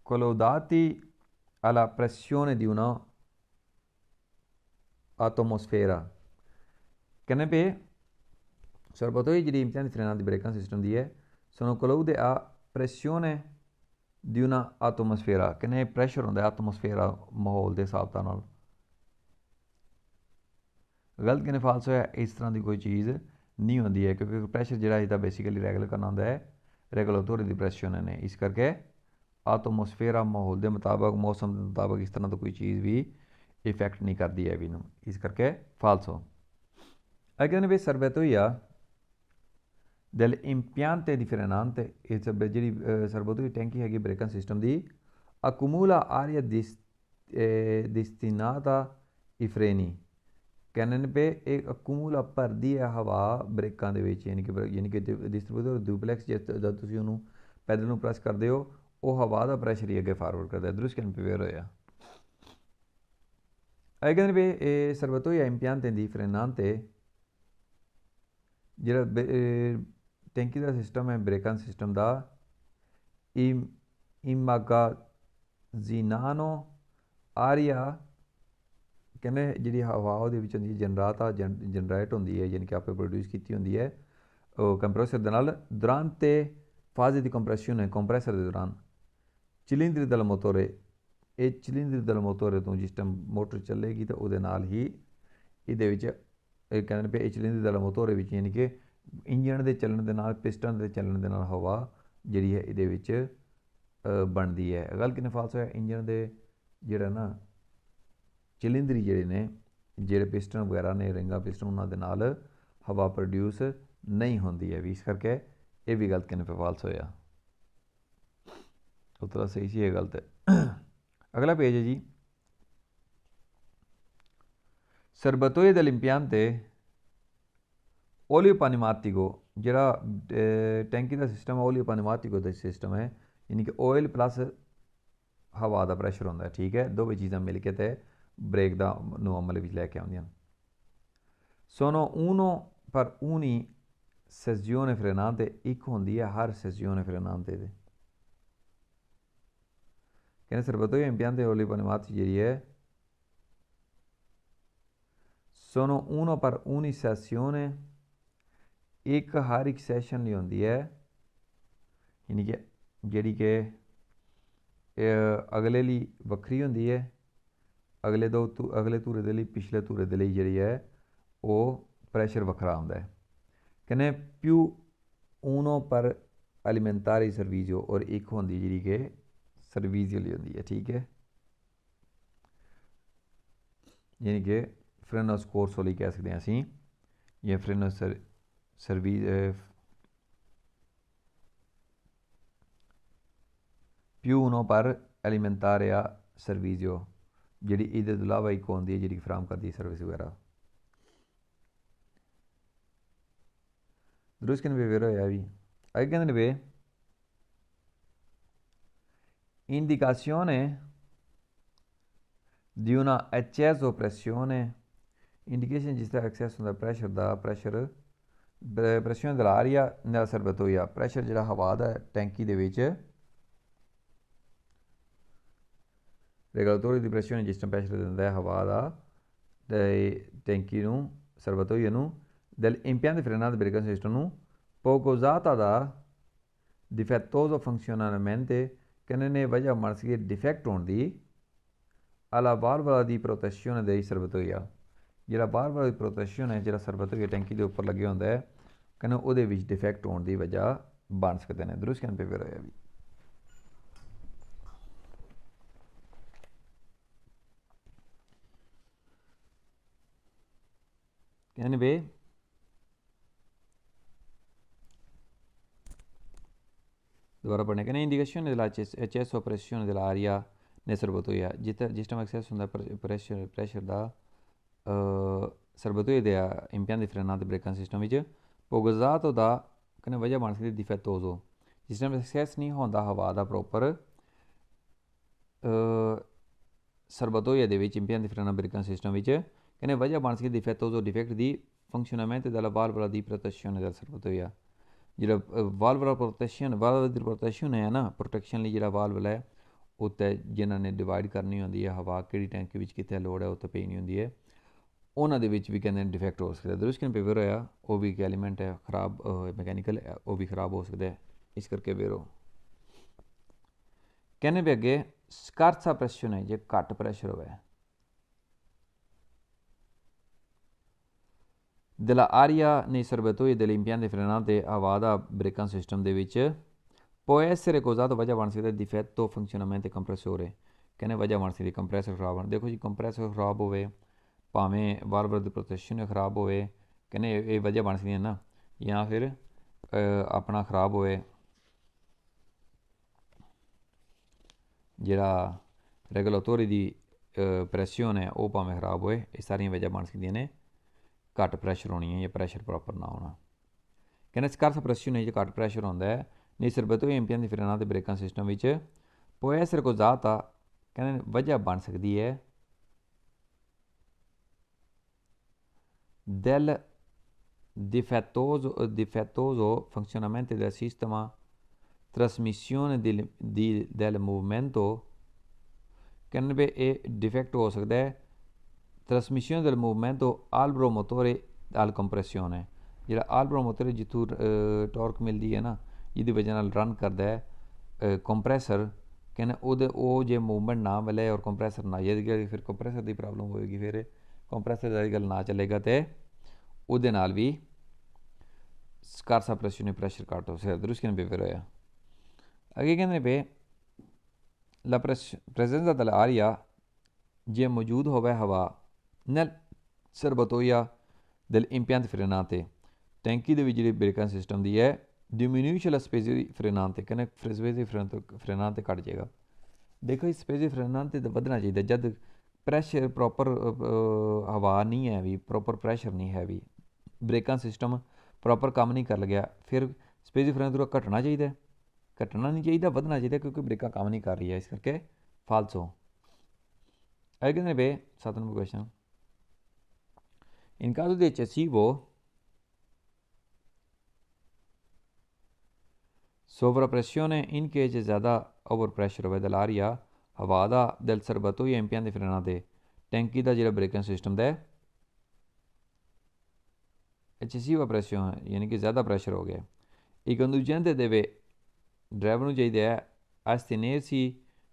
collaudati alla pressione di una atmosfera ਕਹਿੰਦੇ ਪਏ serbatoie ਜਿਹੜੀ impianto frenante ਬ੍ਰੇਕਾਂ ਸਿਸਟਮ ਦੀ ਹੈ sono collaudati a pressione di una atmosfera ਕਹਿੰਦੇ ਪ੍ਰੈਸ਼ਰ ਹੁੰਦਾ ਐਟਮੋਸਫੇਰਾ ਮਾਹੌਲ ਦੇ ਹਿਸਾਬ ਨਾਲ ਗਲਤ ਕਿਨੇ ਫਾਲਸ ਹੋਇਆ ਇਸ ਤਰ੍ਹਾਂ ਦੀ ਕੋਈ ਚੀਜ਼ ਨਹੀਂ ਹੁੰਦੀ ਹੈ ਕਿਉਂਕਿ ਪ੍ਰੈਸ਼ਰ ਜਿਹੜਾ ਇਹਦਾ ਬੇਸਿਕਲੀ ਰੈਗੂਲਰ ਕਰਨਾ ਹੁੰਦਾ ਹੈ ਰੈਗੂਲੇਟਰੀ ਦੀ ਪ੍ਰੈਸ਼ਰ ਨੇ ਇਸ ਕਰਕੇ ਐਟਮੋਸਫੇਰਾ ਮਾਹੌਲ ਦੇ ਮੁਤਾਬਕ ਮੌਸਮ ਦੇ ਮੁਤਾਬਕ ਇਸ ਤਰ੍ਹਾਂ ਦਾ ਕੋਈ ਚੀਜ਼ ਵੀ ਇਫੈਕਟ ਨਹੀਂ ਕਰਦੀ ਹੈ ਵੀ ਨੂੰ ਇਸ ਕਰਕੇ ਫਾਲਸ ਹੋ ਅਗੇਨ ਵੀ ਸਰਬਤੋਈਆ del impiante di frenante ਇਹ ਸਭ ਜਿਹੜੀ ਸਰਬੋਤਰੀ ਟੈਂਕੀ ਹੈਗੀ ਬ੍ਰੇਕਾਂ ਸਿਸਟਮ ਦੀ accumula aria destinata ai freni ਕਹਿੰਦੇ ਨੇ ਵੀ ਇਹ ਅਕੂਮੂਲਾ ਭਰਦੀ ਹੈ ਹਵਾ ਬ੍ਰੇਕਾਂ ਦੇ ਵਿੱਚ ਯਾਨੀ ਕਿ ਡਿਸਟ੍ਰੀਬਿਊਟਰ ਡੁਪਲੈਕਸ ਜਦ ਤੁਸੀਂ ਉਹਨੂੰ ਪੈਡਲ ਨੂੰ ਪ੍ਰੈਸ ਕਰਦੇ ਹੋ ਉਹ ਹਵਾ ਦਾ ਪ੍ਰੈਸ਼ਰ ਹੀ ਅੱਗੇ ਫਾਰਵਰਡ ਕਰਦਾ ਦਰੁਸਤ ਕਹਿਣ ਪਵੇਰ ਹੋਇਆ ਇਹ ਕਹਿੰਦੇ ਵੀ ਇਹ ਸਰਬਤੋਈ ਇੰਪਿਆਂਤੇ ਦੀ ਫਰੇਨਾਂਤੇ ਜਿਹੜਾ ਟੈਂਕੀ ਦਾ ਸਿਸਟਮ ਹੈ ਬ੍ਰੇਕਾਂ ਸਿਸਟਮ ਦਾ ਇਮਾਗਾਜ਼ੀਨਾਨੋ ਆਰੀਆ ਕਹਿੰਦੇ ਜਿਹੜੀ ਹਵਾ ਉਹਦੇ ਵਿੱਚ ਹੁੰਦੀ ਜਨਰੇਟ ਹੁੰਦੀ ਹੈ ਯਾਨੀ ਕਿ ਆਪੇ ਪ੍ਰੋਡਿਊਸ ਕੀਤੀ ਹੁੰਦੀ ਹੈ ਉਹ ਕੰਪਰੈਸਰ ਦੇ ਨਾਲ ਦੁਰਾਂਤੇ ਫਾਜ਼ੇ ਦੀ ਕੰਪਰੈਸਰ ਦੇ ਦੌਰਾਨ ਚਿਲਿੰਦਰੀ ਦਲ ਮੋਟੋਰੇ ਇਹ ਚਿਲਿੰਦਰੀ ਦਲ ਮੋਟੋਰੇ ਤੋਂ ਜਿਸ ਟਾਈਮ ਮੋਟਰ ਚੱਲੇਗੀ ਤਾਂ ਉਹਦੇ ਨਾਲ ਹੀ ਇਹਦੇ ਵਿੱਚ ਇਹ ਕਹਿੰਦੇ ਨੇ ਵੀ ਇਹ ਚਿਲਿੰਦਰੀ ਦਲ ਮੋਟੋਰੇ ਵਿੱਚ ਯਾਨੀ ਕਿ ਇੰਜਣ ਦੇ ਚੱਲਣ ਦੇ ਨਾਲ ਪਿਸਟਨ ਦੇ ਚੱਲਣ ਦੇ ਨਾਲ ਹਵਾ ਜਿਹੜੀ ਹੈ ਇਹਦੇ ਵਿੱਚ ਬਣਦੀ ਹੈ ਗੱਲ ਕਿੰਨੇ ਫਾਲਸ ਹੋਇਆ ਇੰਜਣ ਦੇ ਜਿਹੜਾ ਨਾ ਚਿਲਿੰਦਰੀ ਜਿਹੜੇ ਨੇ ਜਿਹੜੇ ਪਿਸਟਨ ਵਗੈਰਾ ਨੇ ਰਿੰਗਾ ਪਿਸਟਨ ਉਹਨਾਂ ਦੇ ਨਾਲ ਹਵਾ ਪ੍ਰੋਡਿਊਸ ਨਹੀਂ ਹੁੰਦੀ ਹੈ ਵੀ ਇਸ ਕਰਕੇ ਇਹ ਵੀ ਗਲਤ ਕਿੰਨੇ ਫਾਲਸ ਹੋਇਆ ਉੱਤਰ ਸਹੀ ਸੀ ਇਹ ਗਲਤ ਹੈ ਅਗਲਾ ਪੇਜ ਹੈ ਜੀ ਸਰਬਤੋਏ dell'impiante ਓਲੀਓ ਪਨਿਮਾਟਿਕੋ ਜਿਹੜਾ ਟੈਂਕੀ ਦਾ ਸਿਸਟਮ ਹੈ ਓਲੀਓ ਪਨਿਮਾਟਿਕੋ ਦਾ ਸਿਸਟਮ ਹੈ ਯਾਨੀ ਕਿ ਆਇਲ ਪਲੱਸ ਹਵਾ ਦਾ ਪ੍ਰੈਸ਼ਰ ਹੁੰਦਾ ਠੀਕ ਹੈ ਦੋਵੇਂ ਚੀਜ਼ਾਂ ਮਿਲ ਕੇ ਤੇ ਬ੍ਰੇਕ ਦਾ ਨੂੰ ਅਮਲ ਵਿੱਚ ਲੈ ਕੇ ਆਉਂਦੀਆਂ sono uno per ogni sezione frenante ਇੱਕ ਹੁੰਦੀ ਹੈ ਹਰ sezione frenante ਦੇ ਕਹਿੰਦੇ ਸਰਬਤੋਈ impiante ਓਲੀਓ ਪਨਿਮਾਟਿਕੋ ਜਿਹੜੀ ਹੈ sono uno per ogni sezione ਇੱਕ ਹਰ ਇੱਕ ਸੈਸ਼ਨ ਲਈ ਹੁੰਦੀ ਹੈ ਯਾਨੀ ਕਿ ਜਿਹੜੀ ਕਿ ਅਗਲੇ ਲਈ ਵੱਖਰੀ ਹੁੰਦੀ ਹੈ ਅਗਲੇ ਧੂਰੇ ਦੇ ਲਈ ਪਿਛਲੇ ਧੂਰੇ ਦੇ ਲਈ ਜਿਹੜੀ ਹੈ ਉਹ ਪ੍ਰੈਸ਼ਰ ਵੱਖਰਾ ਹੁੰਦਾ ਹੈ ਕਹਿੰਦੇ più uno per alimentare il servizio ਔਰ ਇੱਕ ਹੁੰਦੀ ਜਿਹੜੀ ਕਿ ਸਰਵਿਸ ਲਈ ਹੁੰਦੀ ਹੈ ਠੀਕ ਹੈ ਯਾਨੀ ਕਿ ਫਰੇਨੋ ਸਕੋਰਸੋ ਲਈ ਕਹਿ ਸਕਦੇ ਹਾਂ ਅਸੀਂ ਜਾਂ ਫਰੇਨੋ più uno per alimentare a servizio ਜਿਹੜੀ ਇਹਦੇ ਤੋਂ ਇਲਾਵਾ ਇੱਕ ਹੁੰਦੀ ਹੈ ਜਿਹੜੀ ਫਰਾਹਮ ਕਰਦੀ ਹੈ ਸਰਵਿਸ ਵਗੈਰਾ ਦਰੁਸਤ ਕਿਨ ਵੇਰ ਹੋਇਆ ਵੀ ਅੱਗੇ ਕਹਿੰਦੇ ਨੇ ਵੇ indicazione di una eccesso pressione indication ਜਿਸ ਦਾ ਐਕਸੈਸ ਹੁੰਦਾ pressure pressione dell'aria nella serbatoia pressure ਜਿਹੜਾ ਹਵਾ ਦਾ ਟੈਂਕੀ ਦੇ ਵਿੱਚ ਰੈਗੂਲੇਟਰੀ ਦੀ ਪ੍ਰੈਸ਼ਰ ਜਿਸ ਟਾਈਮ ਪ੍ਰੈਸ਼ਰ ਦਿੰਦਾ ਹੈ ਹਵਾ ਦਾ ਟੈਂਕੀ ਨੂੰ ਸਰਬਤੋਈਆ ਨੂੰ del impianto frenante brecante system ਨੂੰ poco usata da difettoso funzionamento ਕਹਿੰਦੇ ਨੇ ਵਜ੍ਹਾ ਬਣ ਸਕੀ ਡਿਫੈਕਟ ਹੋਣ ਦੀ alla valvola di protezione dei serbatoia ਜਿਹੜਾ valvola ਦੀ ਪ੍ਰੋਟੈਕਸ਼ਨ ਹੈ ਜਿਹੜਾ ਸਰਬਤੋਈਆ ਟੈਂਕੀ ਦੇ ਉੱਪਰ ਲੱਗਿਆ ਹੁੰਦਾ ਹੈ ਕਹਿੰਦੇ ਉਹਦੇ ਵਿੱਚ ਡਿਫੈਕਟ ਹੋਣ ਦੀ ਵਜ੍ਹਾ ਬਣ ਸਕਦੇ ਨੇ ਦਰੁਸਤ ਕਹਿਣ ਪੇਪਰ ਹੋਇਆ ਵੀ ਕਹਿੰਦੇ ਵੇ ਦੁਬਾਰਾ ਪੜ੍ਹਨੇ ਕਹਿੰਦੇ indicazione della eccesso pressione dell'aria nel serbatoia ਜਿਸ ਟਾਈਮ ਐਕਸੈਸ ਹੁੰਦਾ ਪ੍ਰੈਸ਼ਰ ਦਾ ਸਰਬਤੋਈਆ ਦੇ impianti frenante ਬ੍ਰੇਕਾਂ ਸਿਸਟਮ ਵਿੱਚ poco usato da ਕਹਿੰਦੇ ਵਜ੍ਹਾ ਬਣ ਸਕਦੀ ਡਿਫੈਕਟੋਜ਼ੋ ਜਿਸ ਟਾਈਮ ਐਕਸੈਸ ਨਹੀਂ ਹੁੰਦਾ ਹਵਾ ਦਾ ਪ੍ਰੋਪਰ ਸਰਬਤੋਈਆ ਦੇ ਵਿੱਚ impianti frenante ਬ੍ਰੇਕਾਂ ਸਿਸਟਮ ਵਿੱਚ ਕਹਿੰਦੇ ਵਜ੍ਹਾ ਬਣ ਸਕਦੀ ਡਿਫੈਕਟੋਜ਼ੋ ਡਿਫੈਕਟ ਦੀ funzionamento della valvola di protezione del serbatoia ਜਿਹੜਾ ਵਾਲਵ ਦੀ ਪ੍ਰੋਟੈਕਸ਼ਨ ਹੈ ਨਾ ਪ੍ਰੋਟੈਕਸ਼ਨ ਲਈ ਜਿਹੜਾ ਵਾਲਵ ਹੈ ਉੱਤੇ ਜਿਨ੍ਹਾਂ ਨੇ ਡਿਵਾਈਡ ਕਰਨੀ ਹੁੰਦੀ ਹੈ ਹਵਾ ਕਿਹੜੀ ਟੈਂਕੀ ਵਿੱਚ ਕਿੱਥੇ ਲੋੜ ਹੈ ਉੱਤੇ ਪਈਣੀ ਹੁੰਦੀ ਹੈ ਉਹਨਾਂ ਦੇ ਵਿੱਚ ਵੀ ਕਹਿੰਦੇ ਨੇ ਡਿਫੈਕਟ ਹੋ ਸਕਦਾ ਦਰੁਸਤ ਕਿਨ ਪੇਪਰ ਹੋਇਆ ਉਹ ਵੀ ਇੱਕ ਐਲੀਮੈਂਟ ਹੈ ਖਰਾਬ ਮਕੈਨੀਕਲ ਉਹ ਵੀ ਖਰਾਬ ਹੋ ਸਕਦਾ ਇਸ ਕਰਕੇ ਵੇਰੋ ਕਹਿੰਦੇ ਵੀ ਅੱਗੇ ਸਕਾਰਸਾ ਪ੍ਰੈਸ਼ਰ ਹੈ ਜੇ ਘੱਟ ਪ੍ਰੈਸ਼ਰ ਹੋਵੇ della aria nei serbatoi degli impianti frenante ਹਵਾ ਦਾ ਬ੍ਰੇਕਾਂ ਸਿਸਟਮ ਦੇ ਵਿੱਚ può essere causato ਵਜ੍ਹਾ ਬਣ ਸਕਦਾ difetto funzionamento compressore ਕਹਿੰਦੇ ਵਜ੍ਹਾ ਬਣ ਸਕਦੀ ਕੰਪਰੈਸਰ ਖਰਾਬ ਹੋਣ ਦੇਖੋ ਜੀ ਕੰਪਰੈਸਰ ਖਰਾਬ ਹੋਵੇ ਭਾਵੇਂ ਵਾਲਵ ਦੀ ਪ੍ਰੋਟੈਕਸ਼ਨ ਖਰਾਬ ਹੋਵੇ ਕਹਿੰਦੇ ਇਹ ਵਜ੍ਹਾ ਬਣ ਸਕਦੀਆਂ ਨਾ ਜਾਂ ਫਿਰ अपना खराब होए, जिहड़ा रेगुलेटरी दी प्रैशन है वो भावें खराब होए, ये सारियां वजह बन सकदियां ने घट्ट प्रैशर होनी है या प्रैशर प्रॉपर ना होना। कहने स्कारसा प्रैशन है जो घट्ट प्रैशर होंदा है नहीं सरबत होई एम्पियां दी फ्रेनां ते ब्रेकां सिस्टम विच può essere causata, कहने वजह बन सकदी है del difettoso funzionamento del sistema trasmissione del movimento, कहने पे एह् डिफेक्ट हो सकदा है trasmissione del movimento albero motore al compressione, जेह्ड़ा albero motore जित्थूं टॉर्क मिलदी है ना जिहदी वजह नाल रन करदा है कंप्रेसर, कहने ओह्दे ओह् जे मूवमेंट ना मिले और कंप्रेसर ना यदि फिर कंप्रेसर दी प्रॉब्लम होएगी, फिर कंप्रेसर अजकल ना चलेगा तो ओह्दे नाल भी स्कारसा प्रैशर घट्ट हो सकदा, उसके बेवर होया। अगे कहने पे la presenza dell'aria जे मौजूद होवे हवा nel serbatoia dell'impianto frenante, टैंकी दे विच जेह्ड़ी ब्रेकां सिस्टम दी है diminuisce la spesa di frenante, कन्नै स्पेस दी frenante घट जाएगा। देखो इस स्पेस दी frenante ते बधना चाहिए जद प्रैशर प्रॉपर हवा नहीं है भी, प्रॉपर प्रैशर नहीं है भी, ब्रेकां सिस्टम प्रॉपर कम्म नहीं कर लगेआ, फिर स्पेस दी frenante थोड़ा घटना चाहिए, घटना नहीं चाहिए बधना चाहिए क्योंकि ब्रेकां कम्म नहीं कर रही है, इस करके फालसो। अगे कहते पे 7 number question, in caso di eccessivo sovrappressione, in che c'è ज़्यादा ओवर प्रैशर होवे dell'aria हवा दा del serbatoio e impianti frenate, टैंकी दा जेह्ड़ा ब्रेकिंग सिस्टम दा eccessiva pressione यानी कि ज़्यादा प्रैशर हो गया, il conducente deve ड्राइवर ਨੂੰ ਚਾਹੀਦਾ ਹੈ astenersi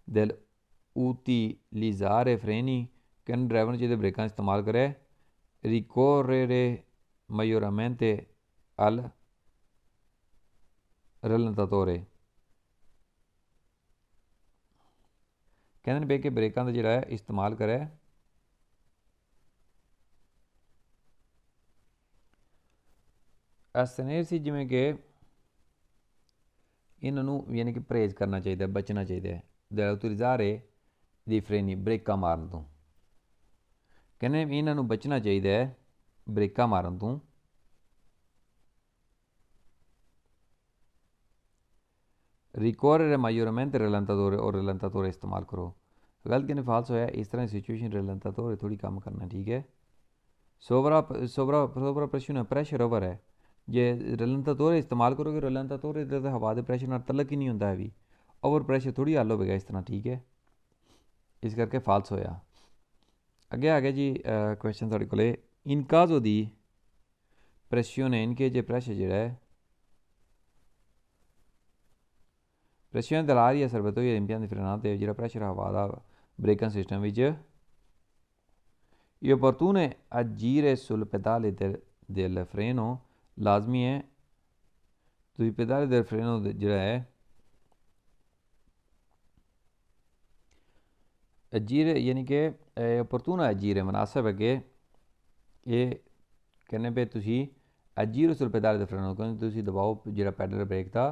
del utilizzare freni, कहने ड्राइवर ਨੂੰ ਚਾਹੀਦਾ ब्रेकां इस्तेमाल करे ricorrere maggiormente al rallentatore, कहने पे कि ब्रेकां ਦਾ ਜਿਹੜਾ ਹੈ इस्तेमाल करे astenersi ਜਿਵੇਂ कि ਇਹਨਾਂ ਨੂੰ ਯਾਨੀ ਕਿ ਪਰਹੇਜ਼ ਕਰਨਾ ਚਾਹੀਦਾ, ਬਚਣਾ ਚਾਹੀਦਾ ਹੈ del utilizzare di freni, ਬ੍ਰੇਕਾਂ ਮਾਰਨ ਤੋਂ, ਕਹਿੰਦੇ ਇਹਨਾਂ ਨੂੰ ਬਚਣਾ ਚਾਹੀਦਾ ਹੈ ਬ੍ਰੇਕਾਂ ਮਾਰਨ ਤੋਂ। ricorrere maggiormente rallentatore और rallentatore इस्तेमाल करो, गलत कहने फाल्स होया, इस तरह सिचुएशन rallentatore थोड़ी कम करना, ठीक है। सोवरा प्रश्न प्रैशर ओवर है, जे रलंतातोरे इस्तेमाल करोगे रलंतातोरे तो हवा के प्रैशर नाल तलक ही नहीं होंदा है भी, ओवर प्रैशर थोड़ी हल होगा इस तरह, ठीक है, इस करके फाल्स होया। अगे आ गया जी क्वेश्चन साढ़े कोले, इन काजो दी प्रैशने, इनके जे प्रैशर जेह्ड़ा है प्रैशर दलारी सर्बतोई impianti frenate, जेह्ड़ा प्रैशर हवा दा ब्रेकिंग सिस्टम विच ये opportune agire sul pedale del freno, लाजमी है तुसी pedale del freno जेह्ड़ा है agire यानी कि opportune agire मुनासिब है कि एह् कहने पे तुसी agire sul pedale del freno, क्योंकि तुसी दबाओ जेह्ड़ा पैडल ब्रेक दा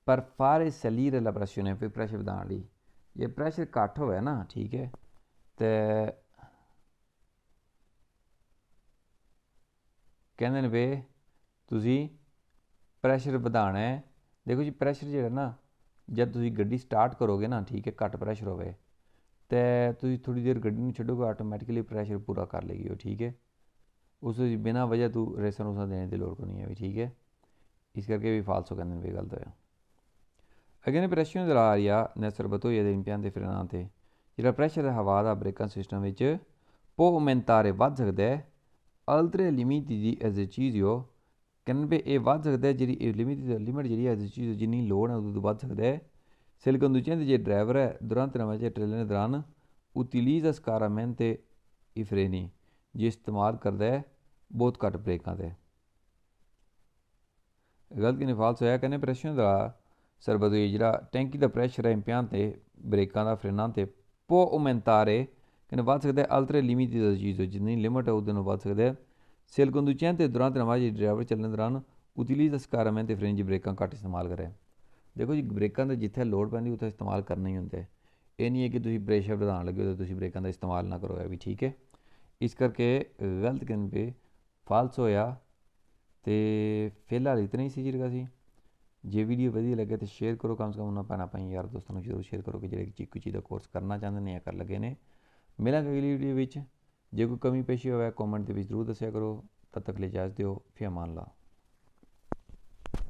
पर fare salire la pressione, फिर प्रैशर बधाने लेई, जे प्रैशर घट्ट होवे ना, ठीक है, ते कहंदे न पे तुसी प्रैशर बधाना है। देखो जी प्रैशर जेह्ड़ा ना जब तुसी गड्डी स्टार्ट करोगे ना, ठीक है, घट्ट प्रैशर होवे ते तुसी थोड़ी देर गड्डी नूं छड्डोगे ऑटोमैटिकली प्रैशर पूरा कर लेगी वो, ठीक है, उस बिना वजह तू रेसां रूसां देने की लोड़ को नहीं है भी, ठीक है, इस करके भी फाल्सो कहंदे न भी गलत होया। अगे ने pressure dell'aria nel serbatoio degli impianti frenate, जेह्ड़ा प्रैशर हवा दा ब्रेकिंग सिस्टम विच può aumentare, बध सकदा है altre limiti di esercizio, कहने पे एह् बध सकदा है जेह्ड़ी लिमिट जेह्ड़ी एजरचीज़ जिन्नी लोड़ है उदूं बध सकदा है se il conducente जे ड्राइवर है durante la marcia चलने दौरान utilizza scarsamente i freni, जे इस्तेमाल करदा है बहुत घट्ट ब्रेकां ते, गलत कि फाल्स होया, कहने प्रैशर दा सर्बतोई जेह्ड़ा टैंकी दा प्रैशर है impianti ब्रेकां दा फ्रेनां ते può aumentare, कहने बध सकदा है altre limiti di esercizio, जितनी लिमिट है उदूं बध सकदा है se il conducente durante la marcia driver चलने दौरान ਉਤਲੀ ਦਾ ਸਕਾਰਮ ਹੈ ਅਤੇ ਫਰਿੰਜ ਬ੍ਰੇਕਾਂ ਘੱਟ ਇਸਤੇਮਾਲ ਕਰੇ। ਦੇਖੋ ਜੀ, ਬ੍ਰੇਕਾਂ ਦਾ ਜਿੱਥੇ ਲੋੜ ਪੈਂਦੀ ਉੱਥੇ ਇਸਤੇਮਾਲ ਕਰਨਾ ਹੀ ਹੁੰਦਾ ਹੈ। ਇਹ ਨਹੀਂ ਹੈ ਕਿ ਤੁਸੀਂ ਪ੍ਰੈਸ਼ਰ ਵਧਾਉਣ ਲੱਗੇ ਹੋ ਤਾਂ ਤੁਸੀਂ ਬ੍ਰੇਕਾਂ ਦਾ ਇਸਤੇਮਾਲ ਨਾ ਕਰੋ, ਇਹ ਵੀ ਠੀਕ ਹੈ। ਇਸ ਕਰਕੇ ਗਲਤ ਕਹਿਣ 'ਤੇ ਫਾਲਸ ਹੋਇਆ। ਅਤੇ ਫਿਲਹਾਲ ਇਤਨਾ ਹੀ ਸੀ ਜੀ ਸੀ। ਜੇ ਵੀਡੀਓ ਵਧੀਆ ਲੱਗੇ ਤਾਂ ਸ਼ੇਅਰ ਕਰੋ, ਕਮ ਸੇ ਕਮ ਉਹਨਾਂ ਭੈਣਾਂ ਭਾਈ ਯਾਰ ਦੋਸਤਾਂ ਨੂੰ ਜ਼ਰੂਰ ਸ਼ੇਅਰ ਕਰੋ ਕਿ ਜਿਹੜੇ ਚੀਕੂ ਚੀਜ਼ ਦਾ ਕੋਰਸ ਕਰਨਾ ਚਾਹੁੰਦੇ ਨੇ ਜਾਂ ਕਰ ਲੱਗੇ ਨੇ। ਮਿਲਾਂਗੇ ਅਗਲੀ ਵੀਡੀਓ ਵਿੱਚ। ਜੇ ਕੋਈ ਕਮੀ ਪੇਸ਼ੀ ਹੋਵੇ ਕੌਮੈਂਟ ਦੇ ਵਿੱਚ ਜ਼ਰੂਰ ਦੱਸਿਆ ਕਰੋ। ਤਦ ਤੱਕ ਲਈ ਇਜਾਜ਼ਤ ਦਿਓ। ਫੀ ਅਮਾਨ ਅੱਲਾ।